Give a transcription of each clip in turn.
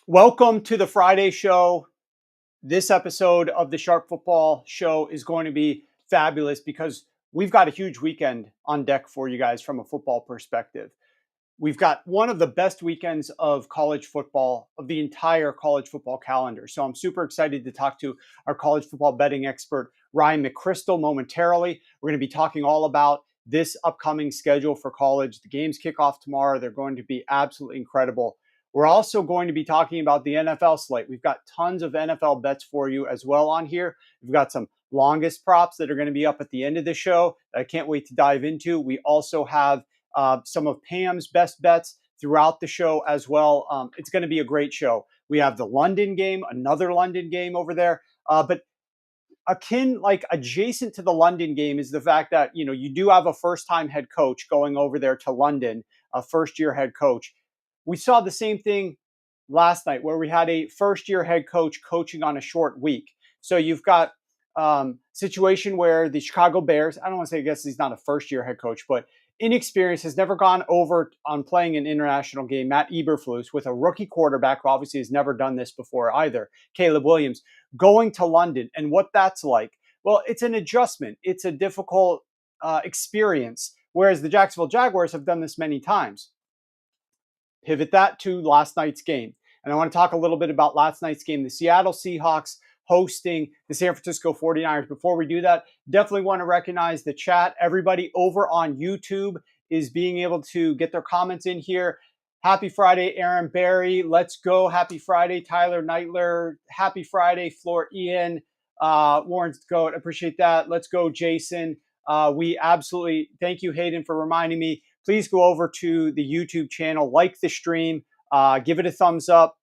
Welcome to the Friday show. This episode of the Sharp Football Show is going to be fabulous because we've got a huge weekend on deck for you guys from a football perspective. We've got one of the best weekends of college football, of the entire college football calendar. So I'm super excited to talk to our college football betting expert, Ryan McCrystal, momentarily. We're going to be talking all about this upcoming schedule for college. The games kick off tomorrow. They're going to be absolutely incredible. We're also going to be talking about the NFL slate. We've got tons of NFL bets for you as well on here. We've got some longest props that are going to be up at the end of the show that I can't wait to dive into. We also have some of Pam's best bets throughout the show as well. It's going to be a great show. We have the London game, another London game over there. But adjacent to the London game is the fact that, you do have a first-time head coach going over there to London, a first-year head coach. We saw the same thing last night where we had a first-year head coach coaching on a short week. So you've got situation where the Chicago Bears, I don't want to say, I guess he's not a first-year head coach, but inexperienced, has never gone over on playing an international game. Matt Eberflus with a rookie quarterback who obviously has never done this before either, Caleb Williams, going to London and what that's like. Well, it's an adjustment. It's a difficult experience, whereas the Jacksonville Jaguars have done this many times. Pivot that to last night's game. And I want to talk a little bit about last night's game, the Seattle Seahawks hosting the San Francisco 49ers. Before we do that, definitely want to recognize the chat. Everybody over on YouTube is being able to get their comments in here. Happy Friday, Aaron Barry. Let's go. Happy Friday, Tyler Neitler. Happy Friday, Floor Ian. Warren's Goat. Appreciate that. Let's go, Jason. We absolutely thank you, Hayden, for reminding me. Please go over to the YouTube channel, like the stream, give it a thumbs up,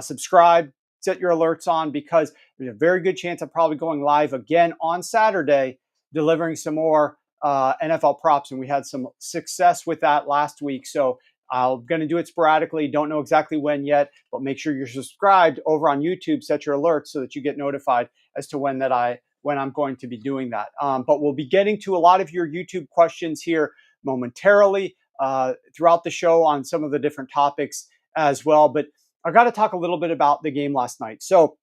subscribe, set your alerts on, because there's a very good chance I'm probably going live again on Saturday, delivering some more NFL props. And we had some success with that last week. So I'm going to do it sporadically. Don't know exactly when yet, but make sure you're subscribed over on YouTube, set your alerts so that you get notified as to when I'm going to be doing that. But we'll be getting to a lot of your YouTube questions here momentarily throughout the show on some of the different topics as well. But I got to talk a little bit about the game last night. So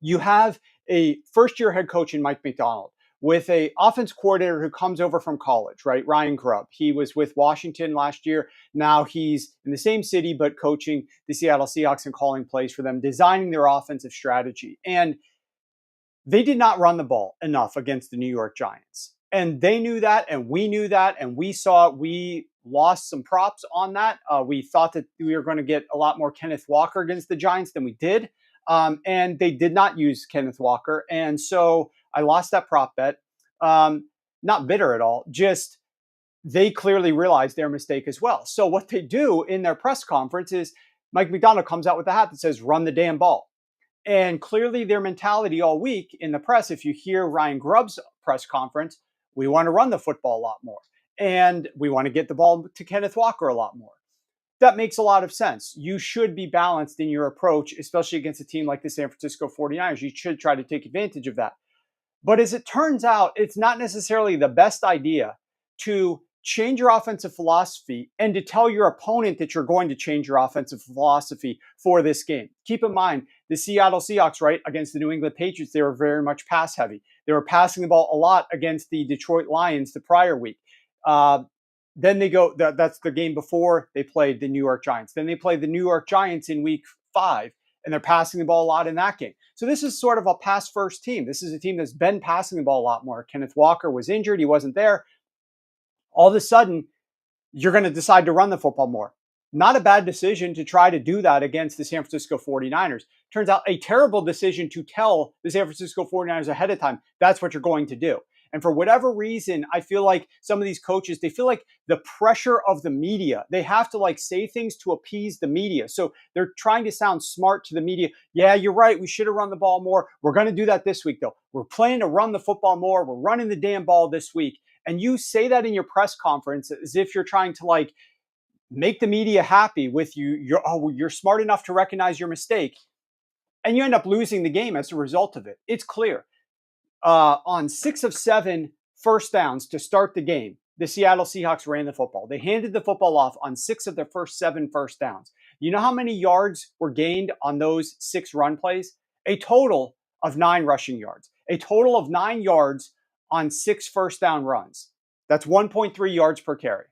you have a first-year head coach in Mike Macdonald with a offense coordinator who comes over from college, right? Ryan Grubb. He was with Washington last year. Now he's in the same city, but coaching the Seattle Seahawks and calling plays for them, designing their offensive strategy. And they did not run the ball enough against the New York Giants. And they knew that, and we knew that, and we lost some props on that. We thought that we were going to get a lot more Kenneth Walker against the Giants than we did. And they did not use Kenneth Walker. And so I lost that prop bet. Not bitter at all, just they clearly realized their mistake as well. So what they do in their press conference is Mike Macdonald comes out with a hat that says, run the damn ball. And clearly their mentality all week in the press, if you hear Ryan Grubb's press conference, we want to run the football a lot more. And we want to get the ball to Kenneth Walker a lot more. That makes a lot of sense. You should be balanced in your approach, especially against a team like the San Francisco 49ers. You should try to take advantage of that. But as it turns out, it's not necessarily the best idea to change your offensive philosophy and to tell your opponent that you're going to change your offensive philosophy for this game. Keep in mind, the Seattle Seahawks, right, against the New England Patriots, they were very much pass heavy. They were passing the ball a lot against the Detroit Lions the prior week. Then they go, that's the game before they played the New York Giants. Then they played the New York Giants in week 5, and they're passing the ball a lot in that game. So this is sort of a pass-first team. This is a team that's been passing the ball a lot more. Kenneth Walker was injured. He wasn't there. All of a sudden, you're going to decide to run the football more. Not a bad decision to try to do that against the San Francisco 49ers. Turns out a terrible decision to tell the San Francisco 49ers ahead of time, that's what you're going to do. And for whatever reason, I feel like some of these coaches, they feel like the pressure of the media, they have to say things to appease the media. So they're trying to sound smart to the media. Yeah, you're right. We should have run the ball more. We're going to do that this week, though. We're planning to run the football more. We're running the damn ball this week. And you say that in your press conference as if you're trying to make the media happy with you. You're smart enough to recognize your mistake. and you end up losing the game as a result of it. It's clear. On 6 of 7 first downs to start the game, the Seattle Seahawks ran the football. They handed the football off on 6 of their first 7 first downs. You know how many yards were gained on those 6 run plays? A total of 9 rushing yards. A total of 9 yards on 6 first down runs. That's 1.3 yards per carry.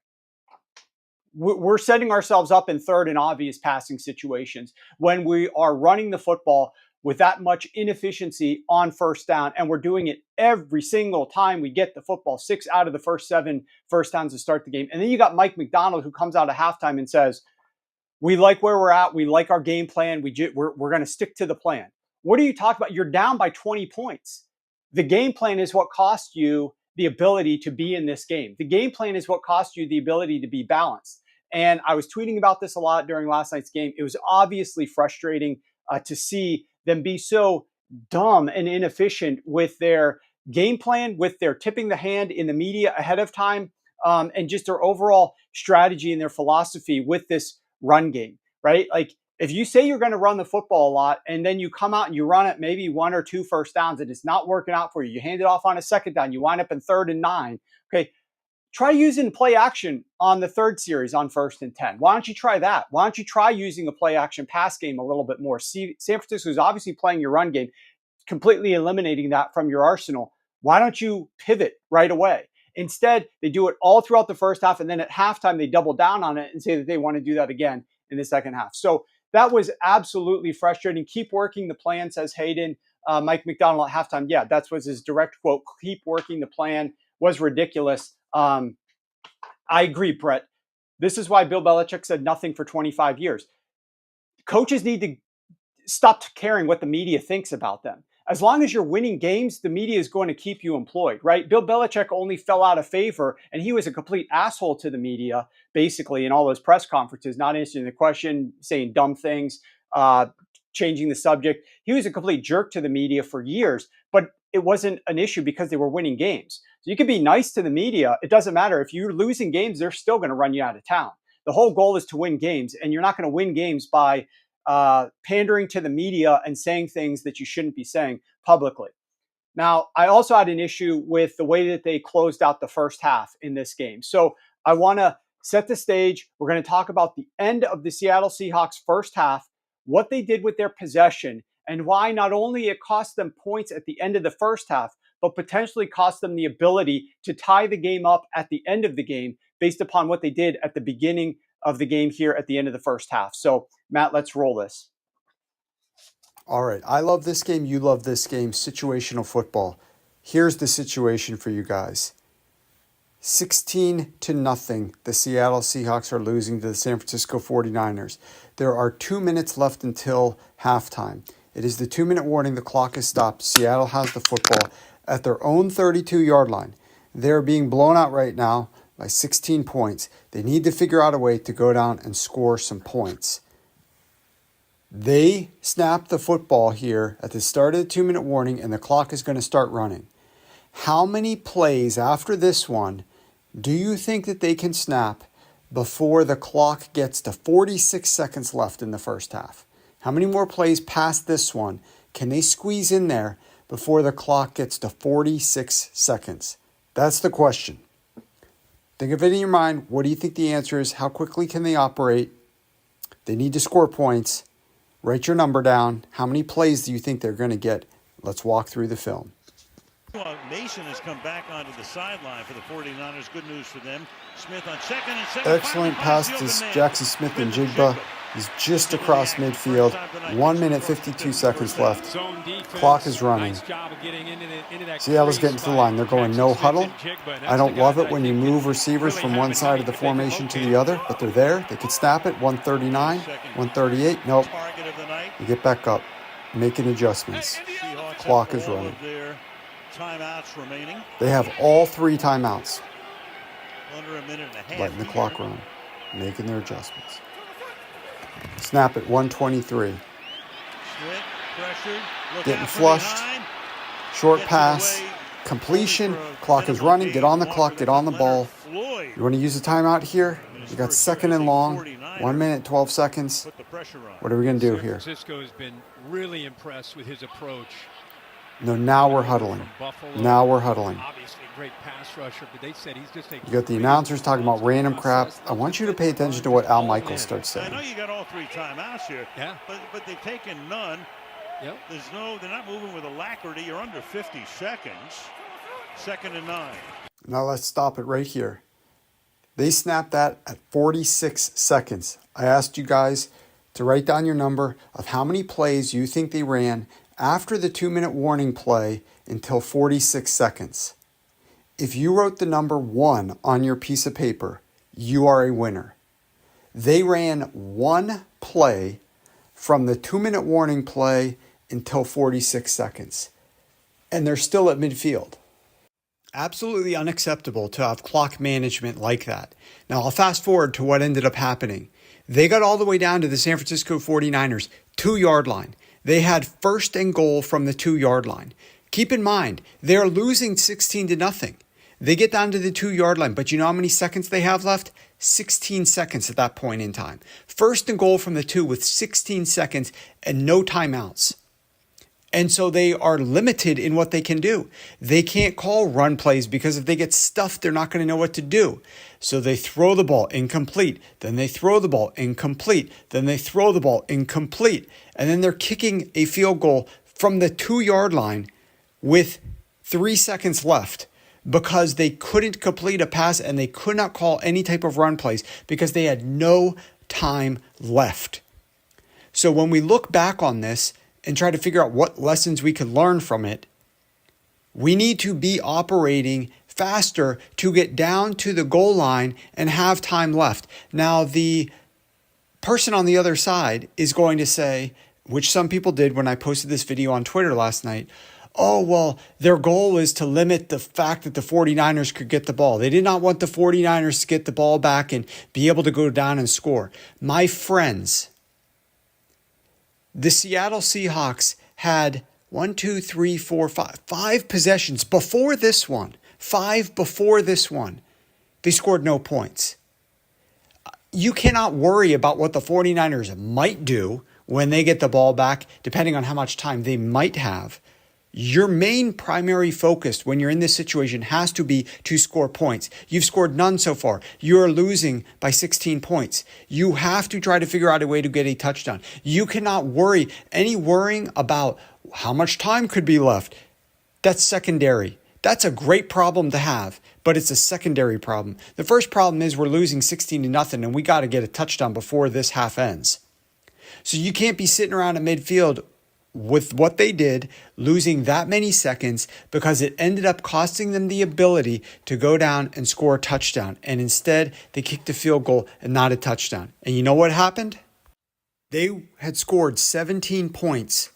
We're setting ourselves up in third and obvious passing situations when we are running the football with that much inefficiency on first down, and we're doing it every single time we get the football. 6 out of the first 7 first downs to start the game. And then you got Mike McDonald, who comes out at halftime and says, we like where we're at. We like our game plan. We're going to stick to the plan. What are you talking about? You're down by 20 points. The game plan is what cost you the ability to be in this game. The game plan is what cost you the ability to be balanced. And I was tweeting about this a lot during last night's game. It was obviously frustrating to see them be so dumb and inefficient with their game plan, with their tipping the hand in the media ahead of time, and just their overall strategy and their philosophy with this run game, right? Like, if you say you're going to run the football a lot and then you come out and you run it maybe 1 or 2 first downs and it's not working out for you, you hand it off on a second down, you wind up in 3rd and 9. Okay, try using play action on the 3rd series on 1st and 10. Why don't you try that? Why don't you try using a play action pass game a little bit more? See, San Francisco is obviously playing your run game, completely eliminating that from your arsenal. Why don't you pivot right away? Instead, they do it all throughout the first half, and then at halftime, they double down on it and say that they want to do that again in the second half. So that was absolutely frustrating. Keep working the plan, says Hayden. Mike McDonald at halftime. Yeah, that was his direct quote. Keep working the plan was ridiculous. I agree, Brett. This is why Bill Belichick said nothing for 25 years. Coaches need to stop caring what the media thinks about them. As long as you're winning games, the media is going to keep you employed, right? Bill Belichick only fell out of favor, and he was a complete asshole to the media, basically, in all those press conferences, not answering the question, saying dumb things, changing the subject. He was a complete jerk to the media for years, but it wasn't an issue because they were winning games. So you can be nice to the media. It doesn't matter. If you're losing games, they're still going to run you out of town. The whole goal is to win games, and you're not going to win games by pandering to the media and saying things that you shouldn't be saying publicly. Now, I also had an issue with the way that they closed out the first half in this game. So I want to set the stage. We're going to talk about the end of the Seattle Seahawks first half, what they did with their possession, and why not only it cost them points at the end of the first half, but potentially cost them the ability to tie the game up at the end of the game based upon what they did at the beginning of the game here at the end of the first half. So, Matt, let's roll this. All right. I love this game. You love this game. Situational football. Here's the situation for you guys. 16-0, the Seattle Seahawks are losing to the San Francisco 49ers. There are 2 minutes left until halftime. It is the 2-minute warning. The clock is stopped. Seattle has the football at their own 32-yard line. They're being blown out right now by 16 points. They need to figure out a way to go down and score some points. They snap the football here at the start of the 2-minute warning, and the clock is going to start running. How many plays after this one do you think that they can snap before the clock gets to 46 seconds left in the first half? How many more plays past this one can they squeeze in there before the clock gets to 46 seconds? That's the question. Think of it in your mind. What do you think the answer is? How quickly can they operate? They need to score points. Write your number down. How many plays do you think they're going to get? Let's walk through the film. Mason has come back onto the sideline for the 49ers. Good news for them. Smith on second and 7. Excellent pass to Jackson Smith and Jigba. He's just across midfield. 1 minute, 52 seconds left. Clock is running. Seattle's getting to the line. They're going no huddle. I don't love it when you move receivers from one side of the formation to the other, but they're there. They could snap it. 139, 138. Nope. They get back up, making adjustments. Clock is running. They have all 3 timeouts. Under a minute and a half. Letting the clock run, making their adjustments. Snap at 123. Getting flushed. Short pass. Completion. Clock is running. Get on the clock. Get on the ball. You want to use a timeout here? You got second and long. 49ers 1 minute, 12 seconds. put the pressure on. What are we going to do San here? Francisco has been really impressed with his approach. No, now we're huddling. Now we're huddling. Obviously a great pass rusher, but they said he's just a You got the announcers talking about random crap. I want you to pay attention to what Al Michaels starts I know saying. you got all 3 timeouts here, Yeah. but they've taken none. Yep. They're not moving with alacrity. You're under 50 seconds. 2nd and 9. Now let's stop it right here. They snapped that at 46 seconds. I asked you guys to write down your number of how many plays you think they ran after the 2-minute warning play until 46 seconds. If you wrote the number 1 on your piece of paper, you are a winner. They ran 1 play from the 2-minute warning play until 46 seconds. And they're still at midfield. Absolutely unacceptable to have clock management like that. Now I'll fast forward to what ended up happening. They got all the way down to the San Francisco 49ers 2-yard line. They had 1st and goal from the 2-yard line. Keep in mind, they're losing 16-0. They get down to the 2-yard line, but you know how many seconds they have left? 16 seconds at that point in time. 1st and goal from the 2 with 16 seconds and no timeouts. And so they are limited in what they can do. They can't call run plays because if they get stuffed, they're not going to know what to do. So they throw the ball incomplete. Then they throw the ball incomplete. Then they throw the ball incomplete. And then they're kicking a field goal from the 2-yard line with 3 seconds left because they couldn't complete a pass and they could not call any type of run plays because they had no time left. So when we look back on this, and try to figure out what lessons we could learn from it, we need to be operating faster to get down to the goal line and have time left. Now, the person on the other side is going to say, which some people did when I posted this video on Twitter last night, oh, well, their goal is to limit the fact that the 49ers could get the ball. They did not want the 49ers to get the ball back and be able to go down and score. My friends, the Seattle Seahawks had 5 possessions before this one. 5 before this one. They scored no points. You cannot worry about what the 49ers might do when they get the ball back, depending on how much time they might have. Your main primary focus when you're in this situation has to be to score points. You've scored none so far. You're losing by 16 points. You have to try to figure out a way to get a touchdown. You cannot worry. Any worrying about how much time could be left, that's secondary. That's a great problem to have, but it's a secondary problem. The first problem is we're losing 16-0 and we got to get a touchdown before this half ends. So you can't be sitting around at midfield with what they did, losing that many seconds because it ended up costing them the ability to go down and score a touchdown. And instead, they kicked a field goal and not a touchdown. And you know what happened? They had scored 17 points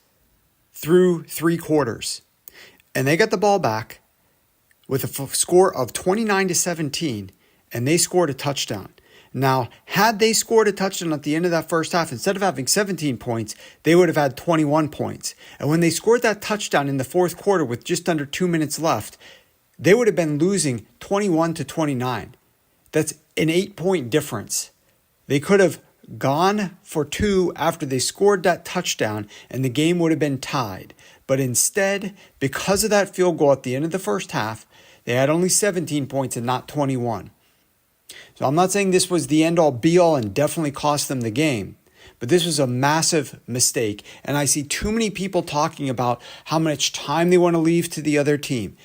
through 3 quarters. And they got the ball back with a score of 29-17, and they scored a touchdown. Now, had they scored a touchdown at the end of that first half, instead of having 17 points, they would have had 21 points. And when they scored that touchdown in the 4th quarter with just under 2 minutes left, they would have been losing 21-29. That's an 8-point difference. They could have gone for 2 after they scored that touchdown, and the game would have been tied. But instead, because of that field goal at the end of the first half, they had only 17 points and not 21. So I'm not saying this was the end-all be-all and definitely cost them the game, but this was a massive mistake. And I see too many people talking about how much time they want to leave to the other team.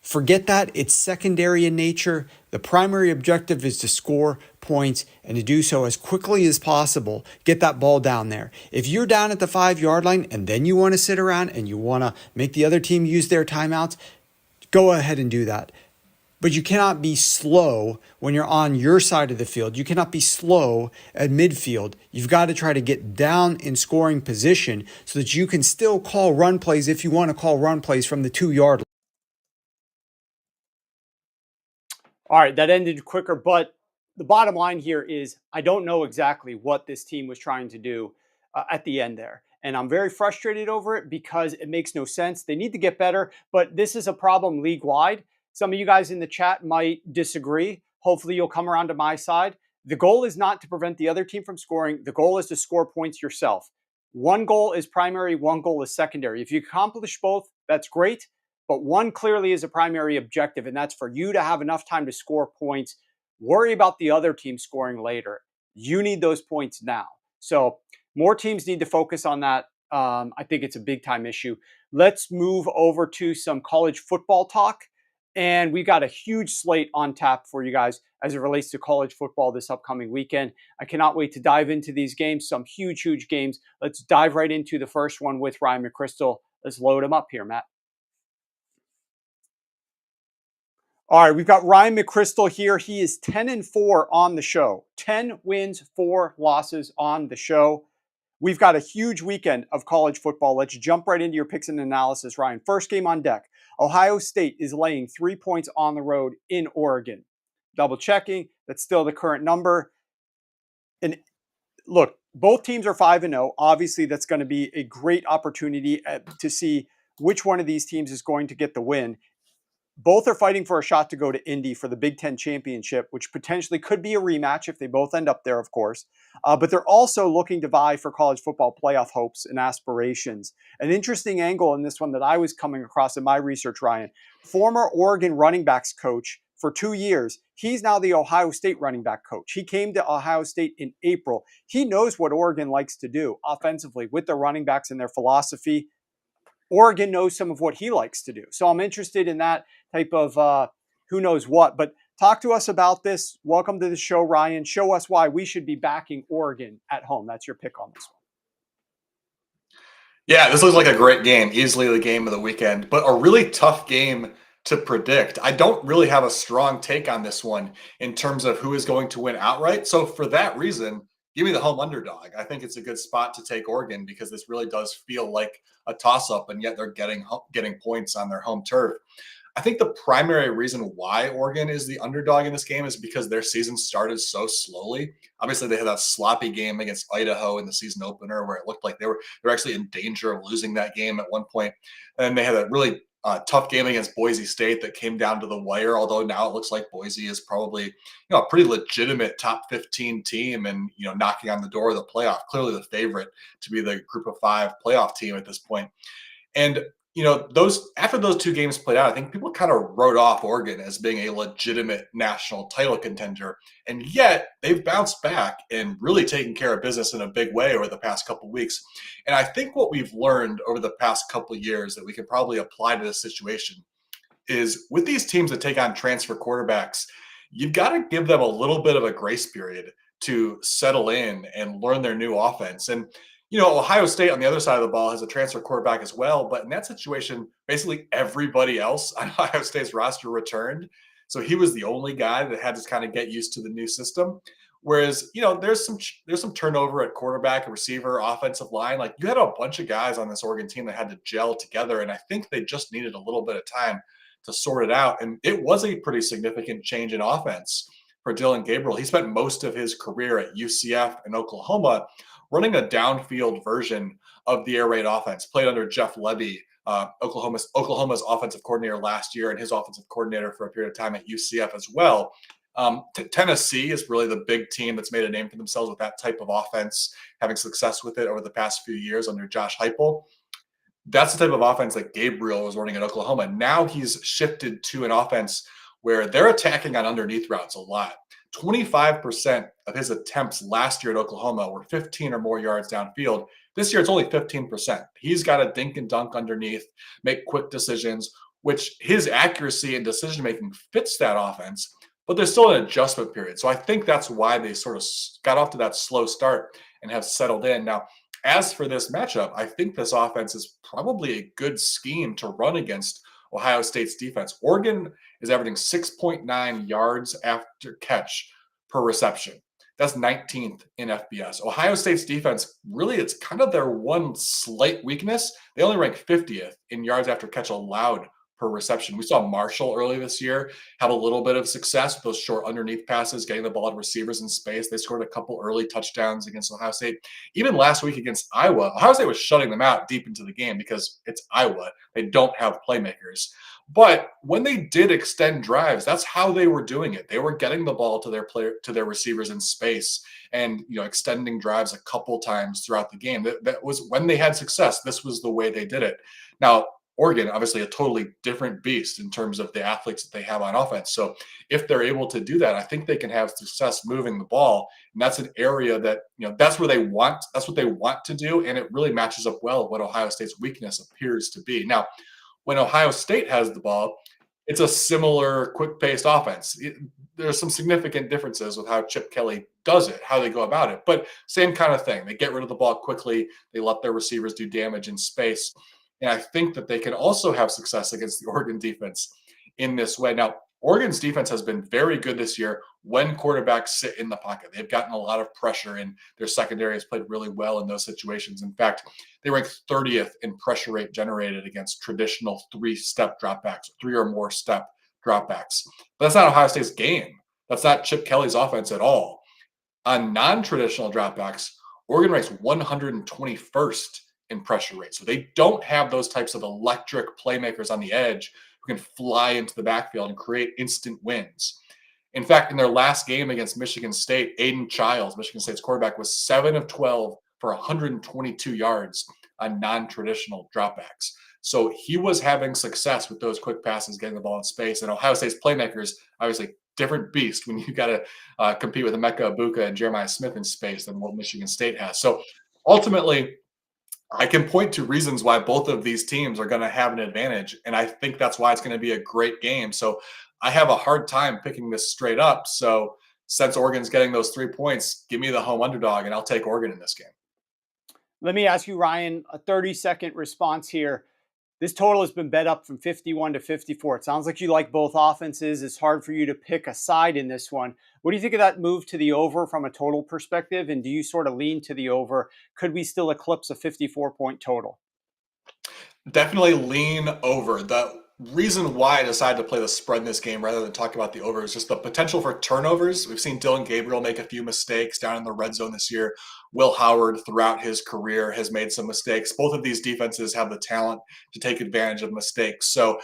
Forget that. It's secondary in nature. The primary objective is to score points and to do so as quickly as possible. Get that ball down there. If you're down at the 5-yard line and then you want to sit around and you want to make the other team use their timeouts, go ahead and do that. But you cannot be slow when you're on your side of the field. You cannot be slow at midfield. You've got to try to get down in scoring position so that you can still call run plays if you want to call run plays from the 2-yard line. All right, that ended quicker, but the bottom line here is I don't know exactly what this team was trying to do at the end there. And I'm very frustrated over it because it makes no sense. They need to get better, but this is a problem league-wide. Some of you guys in the chat might disagree. Hopefully you'll come around to my side. The goal is not to prevent the other team from scoring. The goal is to score points yourself. One goal is primary, one goal is secondary. If you accomplish both, that's great. But one clearly is a primary objective, and that's for you to have enough time to score points. Worry about the other team scoring later. You need those points now. So more teams need to focus on that. I think it's a big time issue. Let's move over to some college football talk. And we got a huge slate on tap for you guys as it relates to college football this upcoming weekend. I cannot wait to dive into these games, some huge, huge games. Let's dive right into the first one with Ryan McCrystal. Let's load him up here, Matt. All right, we've got Ryan McCrystal here. He is 10-4 on the show. 10 wins, 4 losses on the show. We've got a huge weekend of college football. Let's jump right into your picks and analysis, Ryan. First game on deck. Ohio State is laying 3 points on the road in Oregon. Double checking, that's still the current number. And look, both teams are 5-0. Obviously, that's going to be a great opportunity to see which one of these teams is going to get the win. Both are fighting for a shot to go to Indy for the Big Ten championship, which potentially could be a rematch if they both end up there, of course. But they're also looking to vie for college football playoff hopes and aspirations. An interesting angle in this one that I was coming across in my research, Ryan, former Oregon running backs coach for 2 years. He's now the Ohio State running back coach. He came to Ohio State in April. He knows what Oregon likes to do offensively with their running backs and their philosophy. Oregon knows some of what he likes to do. So I'm interested in that type of who knows what. But talk to us about this. Welcome to the show, Ryan. Show us why we should be backing Oregon at home. That's your pick on this one. Yeah, this looks like a great game, easily the game of the weekend, but a really tough game to predict. I don't really have a strong take on this one in terms of who is going to win outright. So for that reason, give me the home underdog. I think it's a good spot to take Oregon because this really does feel like a toss-up, and yet they're getting points on their home turf. I think the primary reason why Oregon is the underdog in this game is because their season started so slowly. Obviously, they had that sloppy game against Idaho in the season opener where it looked like they were actually in danger of losing that game at one point. And they had a really tough game against Boise State that came down to the wire, although now it looks like Boise is probably a pretty legitimate top 15 team and knocking on the door of the playoff, clearly the favorite to be the group of 5 playoff team at this point. And after those 2 games played out, I think people kind of wrote off Oregon as being a legitimate national title contender. And yet they've bounced back and really taken care of business in a big way over the past couple of weeks. And I think what we've learned over the past couple of years that we can probably apply to this situation is with these teams that take on transfer quarterbacks, you've got to give them a little bit of a grace period to settle in and learn their new offense. And Ohio State on the other side of the ball has a transfer quarterback as well. But in that situation, basically everybody else on Ohio State's roster returned. So he was the only guy that had to kind of get used to the new system. Whereas, there's some turnover at quarterback, receiver, offensive line. Like you had a bunch of guys on this Oregon team that had to gel together. And I think they just needed a little bit of time to sort it out. And it was a pretty significant change in offense for Dylan Gabriel. He spent most of his career at UCF and Oklahoma running a downfield version of the air raid offense, played under Jeff Lebby, Oklahoma's offensive coordinator last year and his offensive coordinator for a period of time at UCF as well. Tennessee is really the big team that's made a name for themselves with that type of offense, having success with it over the past few years under Josh Heupel. That's the type of offense that Gabriel was running at Oklahoma. Now he's shifted to an offense where they're attacking on underneath routes a lot. 25% of his attempts last year at Oklahoma were 15 or more yards downfield. This year, it's only 15%. He's got to dink and dunk underneath, make quick decisions, which his accuracy and decision-making fits that offense, but there's still an adjustment period. So I think that's why they sort of got off to that slow start and have settled in. Now, as for this matchup, I think this offense is probably a good scheme to run against Ohio State's defense. Oregon is averaging 6.9 yards after catch per reception. That's 19th in FBS. Ohio State's defense, really, it's kind of their one slight weakness. They only rank 50th in yards after catch allowed per reception. We saw Marshall early this year have a little bit of success with those short underneath passes, getting the ball to receivers in space. They scored a couple early touchdowns against Ohio State. Even last week against Iowa, Ohio State was shutting them out deep into the game because it's Iowa. They don't have playmakers. But when they did extend drives, that's how they were doing it. They were getting the ball to their receivers in space and extending drives a couple times throughout the game. That was when they had success. This was the way they did it. Now, Oregon, obviously a totally different beast in terms of the athletes that they have on offense. So if they're able to do that, I think they can have success moving the ball. And that's an area that, that's what they want to do. And it really matches up well with what Ohio State's weakness appears to be. Now, when Ohio State has the ball, it's a similar quick-paced offense. There's some significant differences with how Chip Kelly does it, how they go about it. But same kind of thing. They get rid of the ball quickly. They let their receivers do damage in space. And I think that they can also have success against the Oregon defense in this way. Now, Oregon's defense has been very good this year when quarterbacks sit in the pocket. They've gotten a lot of pressure, and their secondary has played really well in those situations. In fact, they rank 30th in pressure rate generated against traditional three-step dropbacks, 3 or more step dropbacks. But that's not Ohio State's game. That's not Chip Kelly's offense at all. On non-traditional dropbacks, Oregon ranks 121st in pressure rate. So they don't have those types of electric playmakers on the edge who can fly into the backfield and create instant wins. In fact, in their last game against Michigan State, Aiden Childs, Michigan State's quarterback, was 7 of 12 for 122 yards on non-traditional dropbacks. So he was having success with those quick passes, getting the ball in space. And Ohio State's playmakers, obviously, different beast when you got to compete with Emeka Ibuka and Jeremiah Smith in space than what Michigan State has. So ultimately, I can point to reasons why both of these teams are going to have an advantage, and I think that's why it's going to be a great game. So I have a hard time picking this straight up. So since Oregon's getting those 3 points, give me the home underdog, and I'll take Oregon in this game. Let me ask you, Ryan, a 30-second response here. This total has been bet up from 51 to 54. It sounds like you like both offenses. It's hard for you to pick a side in this one. What do you think of that move to the over from a total perspective? And do you sort of lean to the over? Could we still eclipse a 54-point total? Definitely lean over. The reason why I decided to play the spread in this game rather than talk about the over is just the potential for turnovers. We've seen Dylan Gabriel make a few mistakes down in the red zone this year. Will Howard, throughout his career, has made some mistakes. Both of these defenses have the talent to take advantage of mistakes. So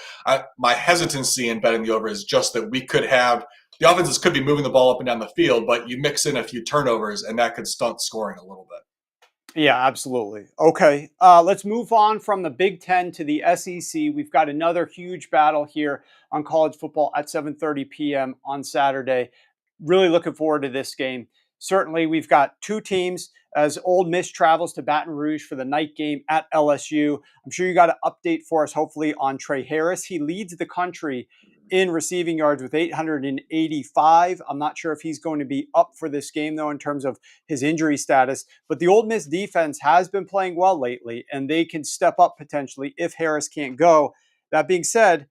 my hesitancy in betting the over is just that we could have – the offenses could be moving the ball up and down the field, but you mix in a few turnovers, and that could stunt scoring a little bit. Yeah, absolutely. Okay, let's move on from the Big Ten to the SEC. We've got another huge battle here on college football at 7:30 p.m. on Saturday. Really looking forward to this game. Certainly, we've got two teams as Ole Miss travels to Baton Rouge for the night game at LSU. I'm sure you got an update for us, hopefully, on Trey Harris. He leads the country in receiving yards with 885. I'm not sure if he's going to be up for this game, though, in terms of his injury status. But the Ole Miss defense has been playing well lately, and they can step up potentially if Harris can't go. That being said,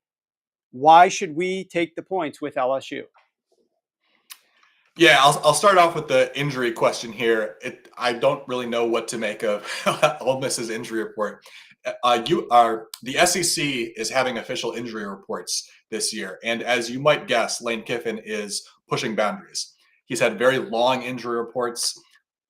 why should we take the points with LSU? Yeah, I'll start off with the injury question here. I don't really know what to make of Ole Miss's injury report. The SEC is having official injury reports this year, and as you might guess, Lane Kiffin is pushing boundaries. He's had very long injury reports,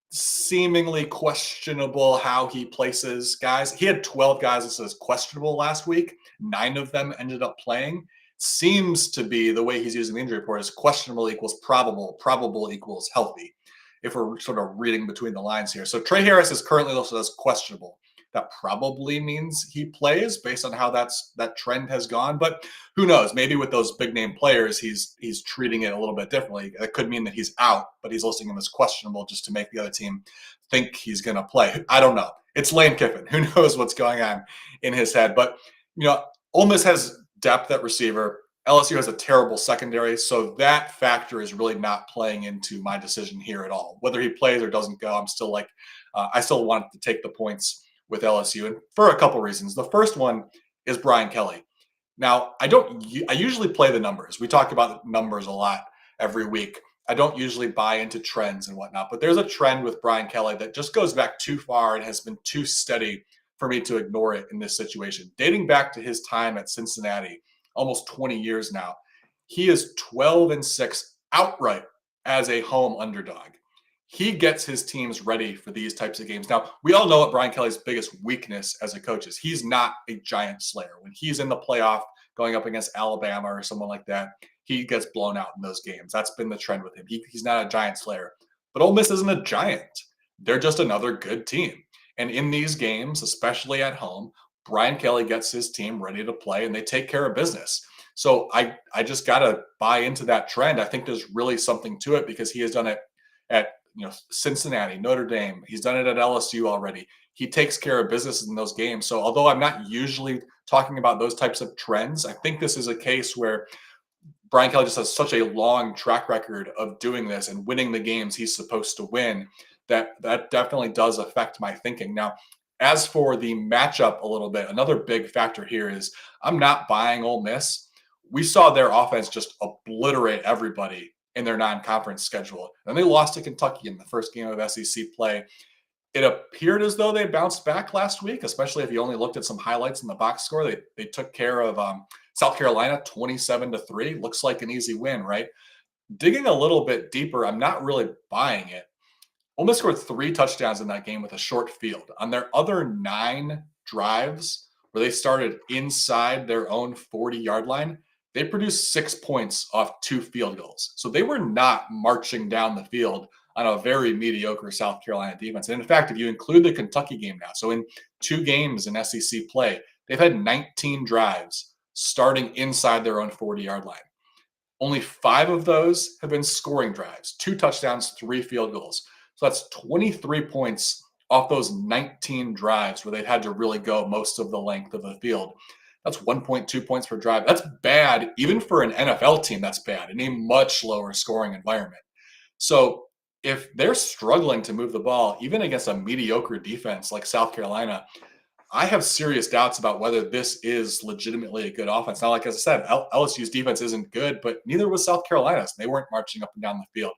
seemingly questionable how he places guys. He had 12 guys that says questionable last week. 9 of them ended up playing. Seems to be the way he's using the injury report is questionable equals probable equals healthy, if we're sort of reading between the lines here. So Trey Harris is currently listed as questionable. That probably means he plays based on how that trend has gone. But who knows? Maybe with those big name players, he's treating it a little bit differently. It could mean that he's out, but he's listing him as questionable just to make the other team think he's going to play. I don't know. It's Lane Kiffin. Who knows what's going on in his head? But Ole Miss has depth at receiver. LSU has a terrible secondary, so that factor is really not playing into my decision here at all. Whether he plays or doesn't go, I'm still I still want to take the points with LSU, and for a couple reasons. The first one is Brian Kelly. Now, I usually play the numbers. We talk about numbers a lot every week. I don't usually buy into trends and whatnot, but there's a trend with Brian Kelly that just goes back too far and has been too steady for me to ignore it in this situation. Dating back to his time at Cincinnati, almost 20 years now, he is 12-6 outright as a home underdog. He gets his teams ready for these types of games. Now, we all know what Brian Kelly's biggest weakness as a coach is. He's not a giant slayer. When he's in the playoff going up against Alabama or someone like that, he gets blown out in those games. That's been the trend with him. He's not a giant slayer. But Ole Miss isn't a giant. They're just another good team. And in these games, especially at home, Brian Kelly gets his team ready to play and they take care of business. So I just got to buy into that trend. I think there's really something to it because he has done it at Cincinnati, Notre Dame. He's done it at LSU already. He takes care of business in those games. So although I'm not usually talking about those types of trends, I think this is a case where Brian Kelly just has such a long track record of doing this and winning the games he's supposed to win that definitely does affect my thinking. Now, as for the matchup a little bit, another big factor here is I'm not buying Ole Miss. We saw their offense just obliterate everybody in their non-conference schedule. And they lost to Kentucky in the first game of SEC play. It appeared as though they bounced back last week, especially if you only looked at some highlights in the box score. They took care of South Carolina 27-3. Looks like an easy win, right? Digging a little bit deeper, I'm not really buying it. Ole Miss scored 3 touchdowns in that game with a short field. On their other 9 drives where they started inside their own 40-yard line, they produced 6 points off 2 field goals. So they were not marching down the field on a very mediocre South Carolina defense. And in fact, if you include the Kentucky game now, so in 2 games in SEC play, they've had 19 drives starting inside their own 40-yard line. Only 5 of those have been scoring drives, 2 touchdowns, 3 field goals. So that's 23 points off those 19 drives where they've had to really go most of the length of the field. That's 1.2 points per drive. That's bad. Even for an NFL team, that's bad in a much lower scoring environment. So if they're struggling to move the ball, even against a mediocre defense like South Carolina, I have serious doubts about whether this is legitimately a good offense. Now, like as I said, LSU's defense isn't good, but neither was South Carolina's. They weren't marching up and down the field.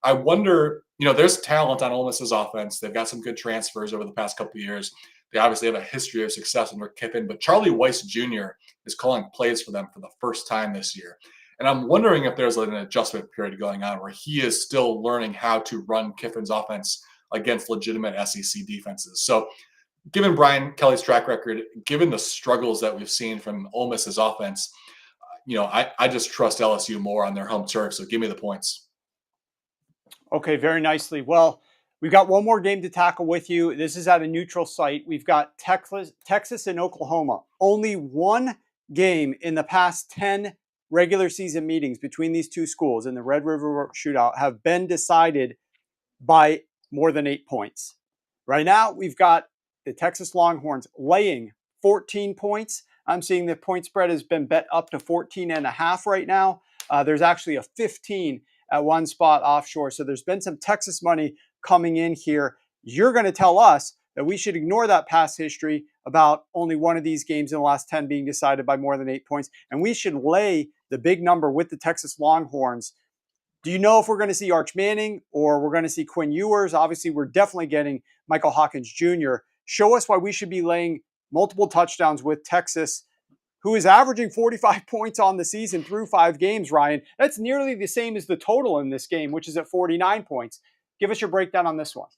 I wonder, there's talent on Ole Miss's offense. They've got some good transfers over the past couple of years. They obviously have a history of success under Kiffin, but Charlie Weiss Jr. is calling plays for them for the first time this year. And I'm wondering if there's an adjustment period going on where he is still learning how to run Kiffin's offense against legitimate SEC defenses. So given Brian Kelly's track record, given the struggles that we've seen from Ole Miss's offense, I just trust LSU more on their home turf. So give me the points. Okay, very nicely. Well, we've got one more game to tackle with you. This is at a neutral site. We've got Texas and Oklahoma. Only one game in the past 10 regular season meetings between these two schools in the Red River Shootout have been decided by more than 8 points. Right now, we've got the Texas Longhorns laying 14 points. I'm seeing the point spread has been bet up to 14.5 right now. There's actually a 15 at one spot offshore. So there's been some Texas money coming in here. You're going to tell us that we should ignore that past history about only one of these games in the last 10 being decided by more than 8 points. And we should lay the big number with the Texas Longhorns. Do you know if we're going to see Arch Manning or we're going to see Quinn Ewers? Obviously, we're definitely getting Michael Hawkins Jr. Show us why we should be laying multiple touchdowns with Texas, who is averaging 45 points on the season through 5 games, Ryan. That's nearly the same as the total in this game, which is at 49 points. Give us your breakdown on this one.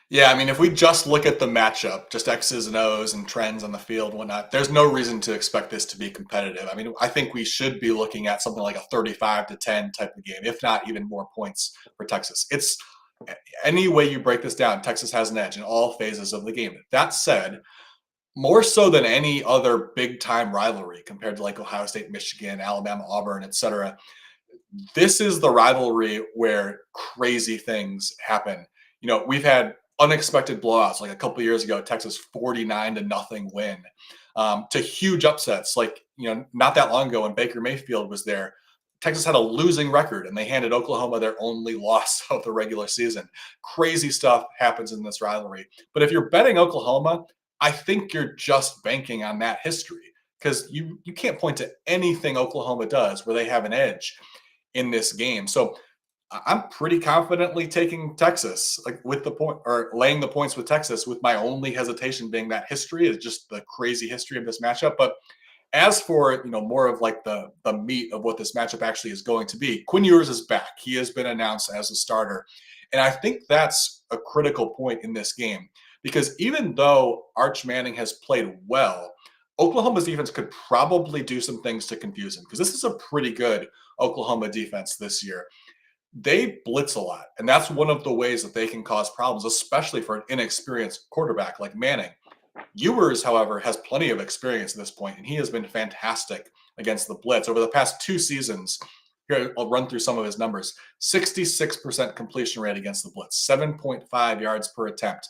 Yeah, I mean, if we just look at the matchup, just X's and O's and trends on the field and whatnot, there's no reason to expect this to be competitive. I mean, I think we should be looking at something like a 35-10 type of game, if not even more points for Texas. It's any way you break this down, Texas has an edge in all phases of the game. That said, more so than any other big-time rivalry compared to like Ohio State, Michigan, Alabama, Auburn, etc., this is the rivalry where crazy things happen. We've had unexpected blowouts, like a couple of years ago, Texas 49-0 win, to huge upsets. Like, not that long ago when Baker Mayfield was there, Texas had a losing record and they handed Oklahoma their only loss of the regular season. Crazy stuff happens in this rivalry. But if you're betting Oklahoma, I think you're just banking on that history because you can't point to anything Oklahoma does where they have an edge in this game. So I'm pretty confidently taking Texas, like with the point or laying the points with Texas, with my only hesitation being that history is just the crazy history of this matchup. But as for more of like the meat of what this matchup actually is going to be, Quinn Ewers is back. He has been announced as a starter, and I think that's a critical point in this game because even though Arch Manning has played well, Oklahoma's defense could probably do some things to confuse him because this is a pretty good Oklahoma defense this year. They blitz a lot, and that's one of the ways that they can cause problems, especially for an inexperienced quarterback like Manning. Ewers, however, has plenty of experience at this point, and he has been fantastic against the blitz. Over the past 2 seasons, here I'll run through some of his numbers. 66% completion rate against the blitz, 7.5 yards per attempt,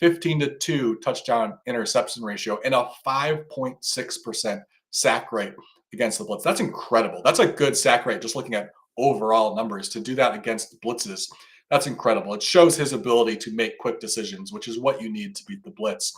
15-2 touchdown interception ratio, and a 5.6% sack rate against the blitz. That's incredible. That's a good sack rate just looking at overall numbers. To do that against blitzes, that's incredible. It shows his ability to make quick decisions, which is what you need to beat the blitz.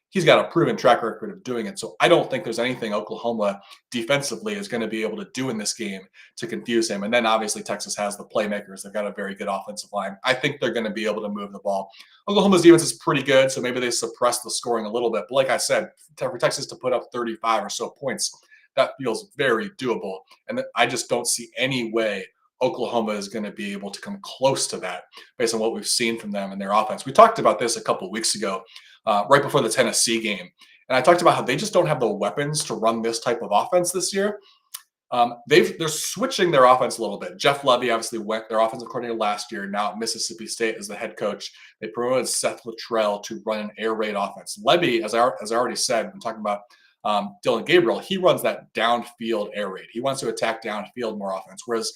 He's got a proven track record of doing it. So I don't think there's anything Oklahoma defensively is going to be able to do in this game to confuse him. And then obviously Texas has the playmakers. They've got a very good offensive line. I think they're going to be able to move the ball. Oklahoma's defense is pretty good, so maybe they suppress the scoring a little bit. But like I said, for Texas to put up 35 or so points, that feels very doable. And I just don't see any way Oklahoma is going to be able to come close to that based on what we've seen from them and their offense. We talked about this a couple of weeks ago, right before the Tennessee game. And I talked about how they just don't have the weapons to run this type of offense this year. They're switching their offense a little bit. Jeff Lebby obviously went their offensive coordinator last year, now at Mississippi State as the head coach. They promoted Seth Luttrell to run an air raid offense. Lebby, as I already said, when talking about Dylan Gabriel, he runs that downfield air raid. He wants to attack downfield more offense, whereas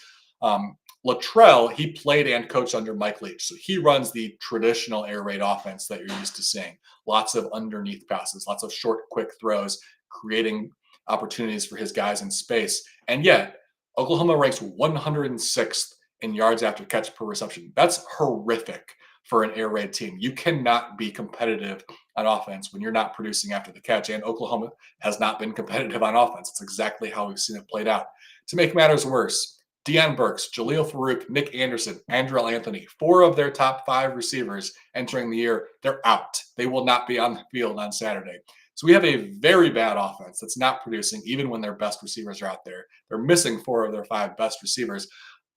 Luttrell, he played and coached under Mike Leach. So he runs the traditional air raid offense that you're used to seeing. Lots of underneath passes, lots of short, quick throws, creating opportunities for his guys in space. And yet, Oklahoma ranks 106th in yards after catch per reception. That's horrific for an air raid team. You cannot be competitive on offense when you're not producing after the catch. And Oklahoma has not been competitive on offense. It's exactly how we've seen it played out. To make matters worse, Deion Burks, Jaleel Farouk, Nick Anderson, Andrell Anthony, 4 of their top 5 receivers entering the year, they're out. They will not be on the field on Saturday. So we have a very bad offense that's not producing even when their best receivers are out there. They're missing 4 of their 5 best receivers.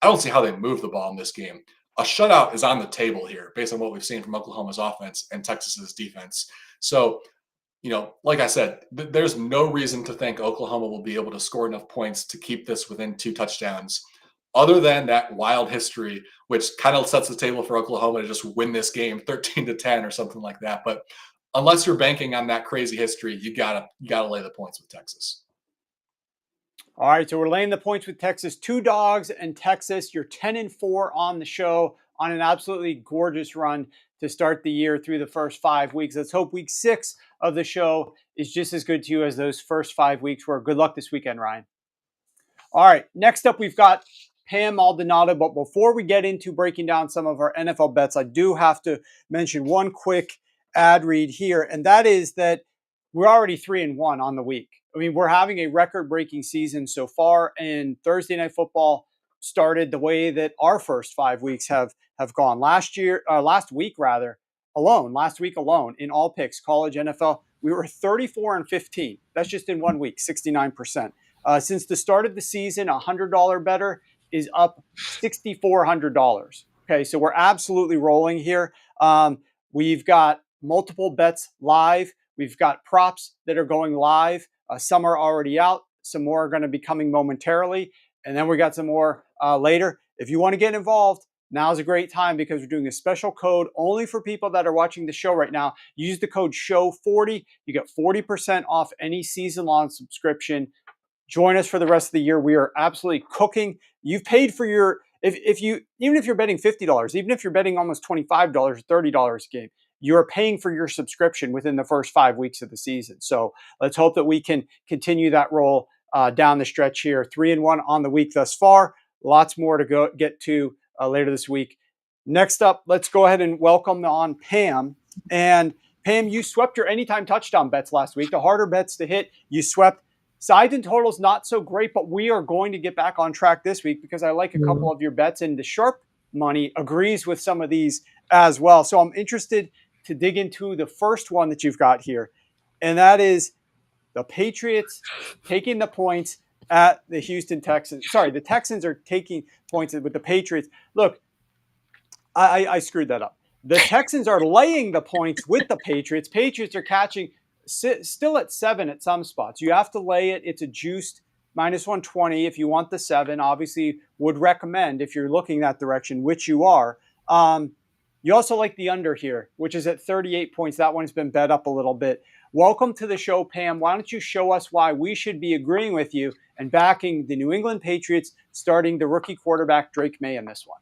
I don't see how they move the ball in this game. A shutout is on the table here based on what we've seen from Oklahoma's offense and Texas's defense. So, like I said, there's no reason to think Oklahoma will be able to score enough points to keep this within 2 touchdowns. Other than that wild history, which kind of sets the table for Oklahoma to just win this game 13-10 or something like that. But unless you're banking on that crazy history, you gotta lay the points with Texas. All right, so we're laying the points with Texas. 2 dogs and Texas. You're 10-4 on the show on an absolutely gorgeous run to start the year through the first 5 weeks. Let's hope week 6 of the show is just as good to you as those first 5 weeks were. Good luck this weekend, Ryan. All right, next up we've got Pam Maldonado. But before we get into breaking down some of our NFL bets, I do have to mention one quick ad read here, and that is that we're already 3-1 on the week. I mean, we're having a record-breaking season so far, and Thursday Night Football started the way that our first 5 weeks have gone. Last week alone, in all picks, college, NFL, we were 34-15. That's just in 1 week, 69%. Since the start of the season, $100 better is up $6,400. Okay, so we're absolutely rolling here. We've got multiple bets live. We've got props that are going live. Some are already out. Some more are going to be coming momentarily. And then we got some more later. If you want to get involved, now's a great time because we're doing a special code only for people that are watching the show right now. Use the code SHOW40. You get 40% off any season-long subscription. Join us for the rest of the year. We are absolutely cooking. You've paid for your, even if you're betting $50, even if you're betting almost $25 or $30 a game, you're paying for your subscription within the first 5 weeks of the season. So let's hope that we can continue that roll down the stretch here. 3-1 on the week thus far. Lots more to get to later this week. Next up, let's go ahead and welcome on Pam. And Pam, you swept your anytime touchdown bets last week. The harder bets to hit, you swept. Sides and totals not so great, but we are going to get back on track this week because I like a couple of your bets. And the sharp money agrees with some of these as well. So I'm interested to dig into the first one that you've got here, and that is the Patriots taking the points at the Houston Texans. Sorry, the Texans are taking points with the Patriots. Look, I screwed that up. The Texans are laying the points with the Patriots. Patriots are catching still at 7 at some spots. You have to lay it. It's a juiced -120 if you want the 7. Obviously, would recommend if you're looking that direction, which you are. You also like the under here, which is at 38 points. That one's been bet up a little bit. Welcome to the show, Pam. Why don't you show us why we should be agreeing with you and backing the New England Patriots starting the rookie quarterback Drake May in this one?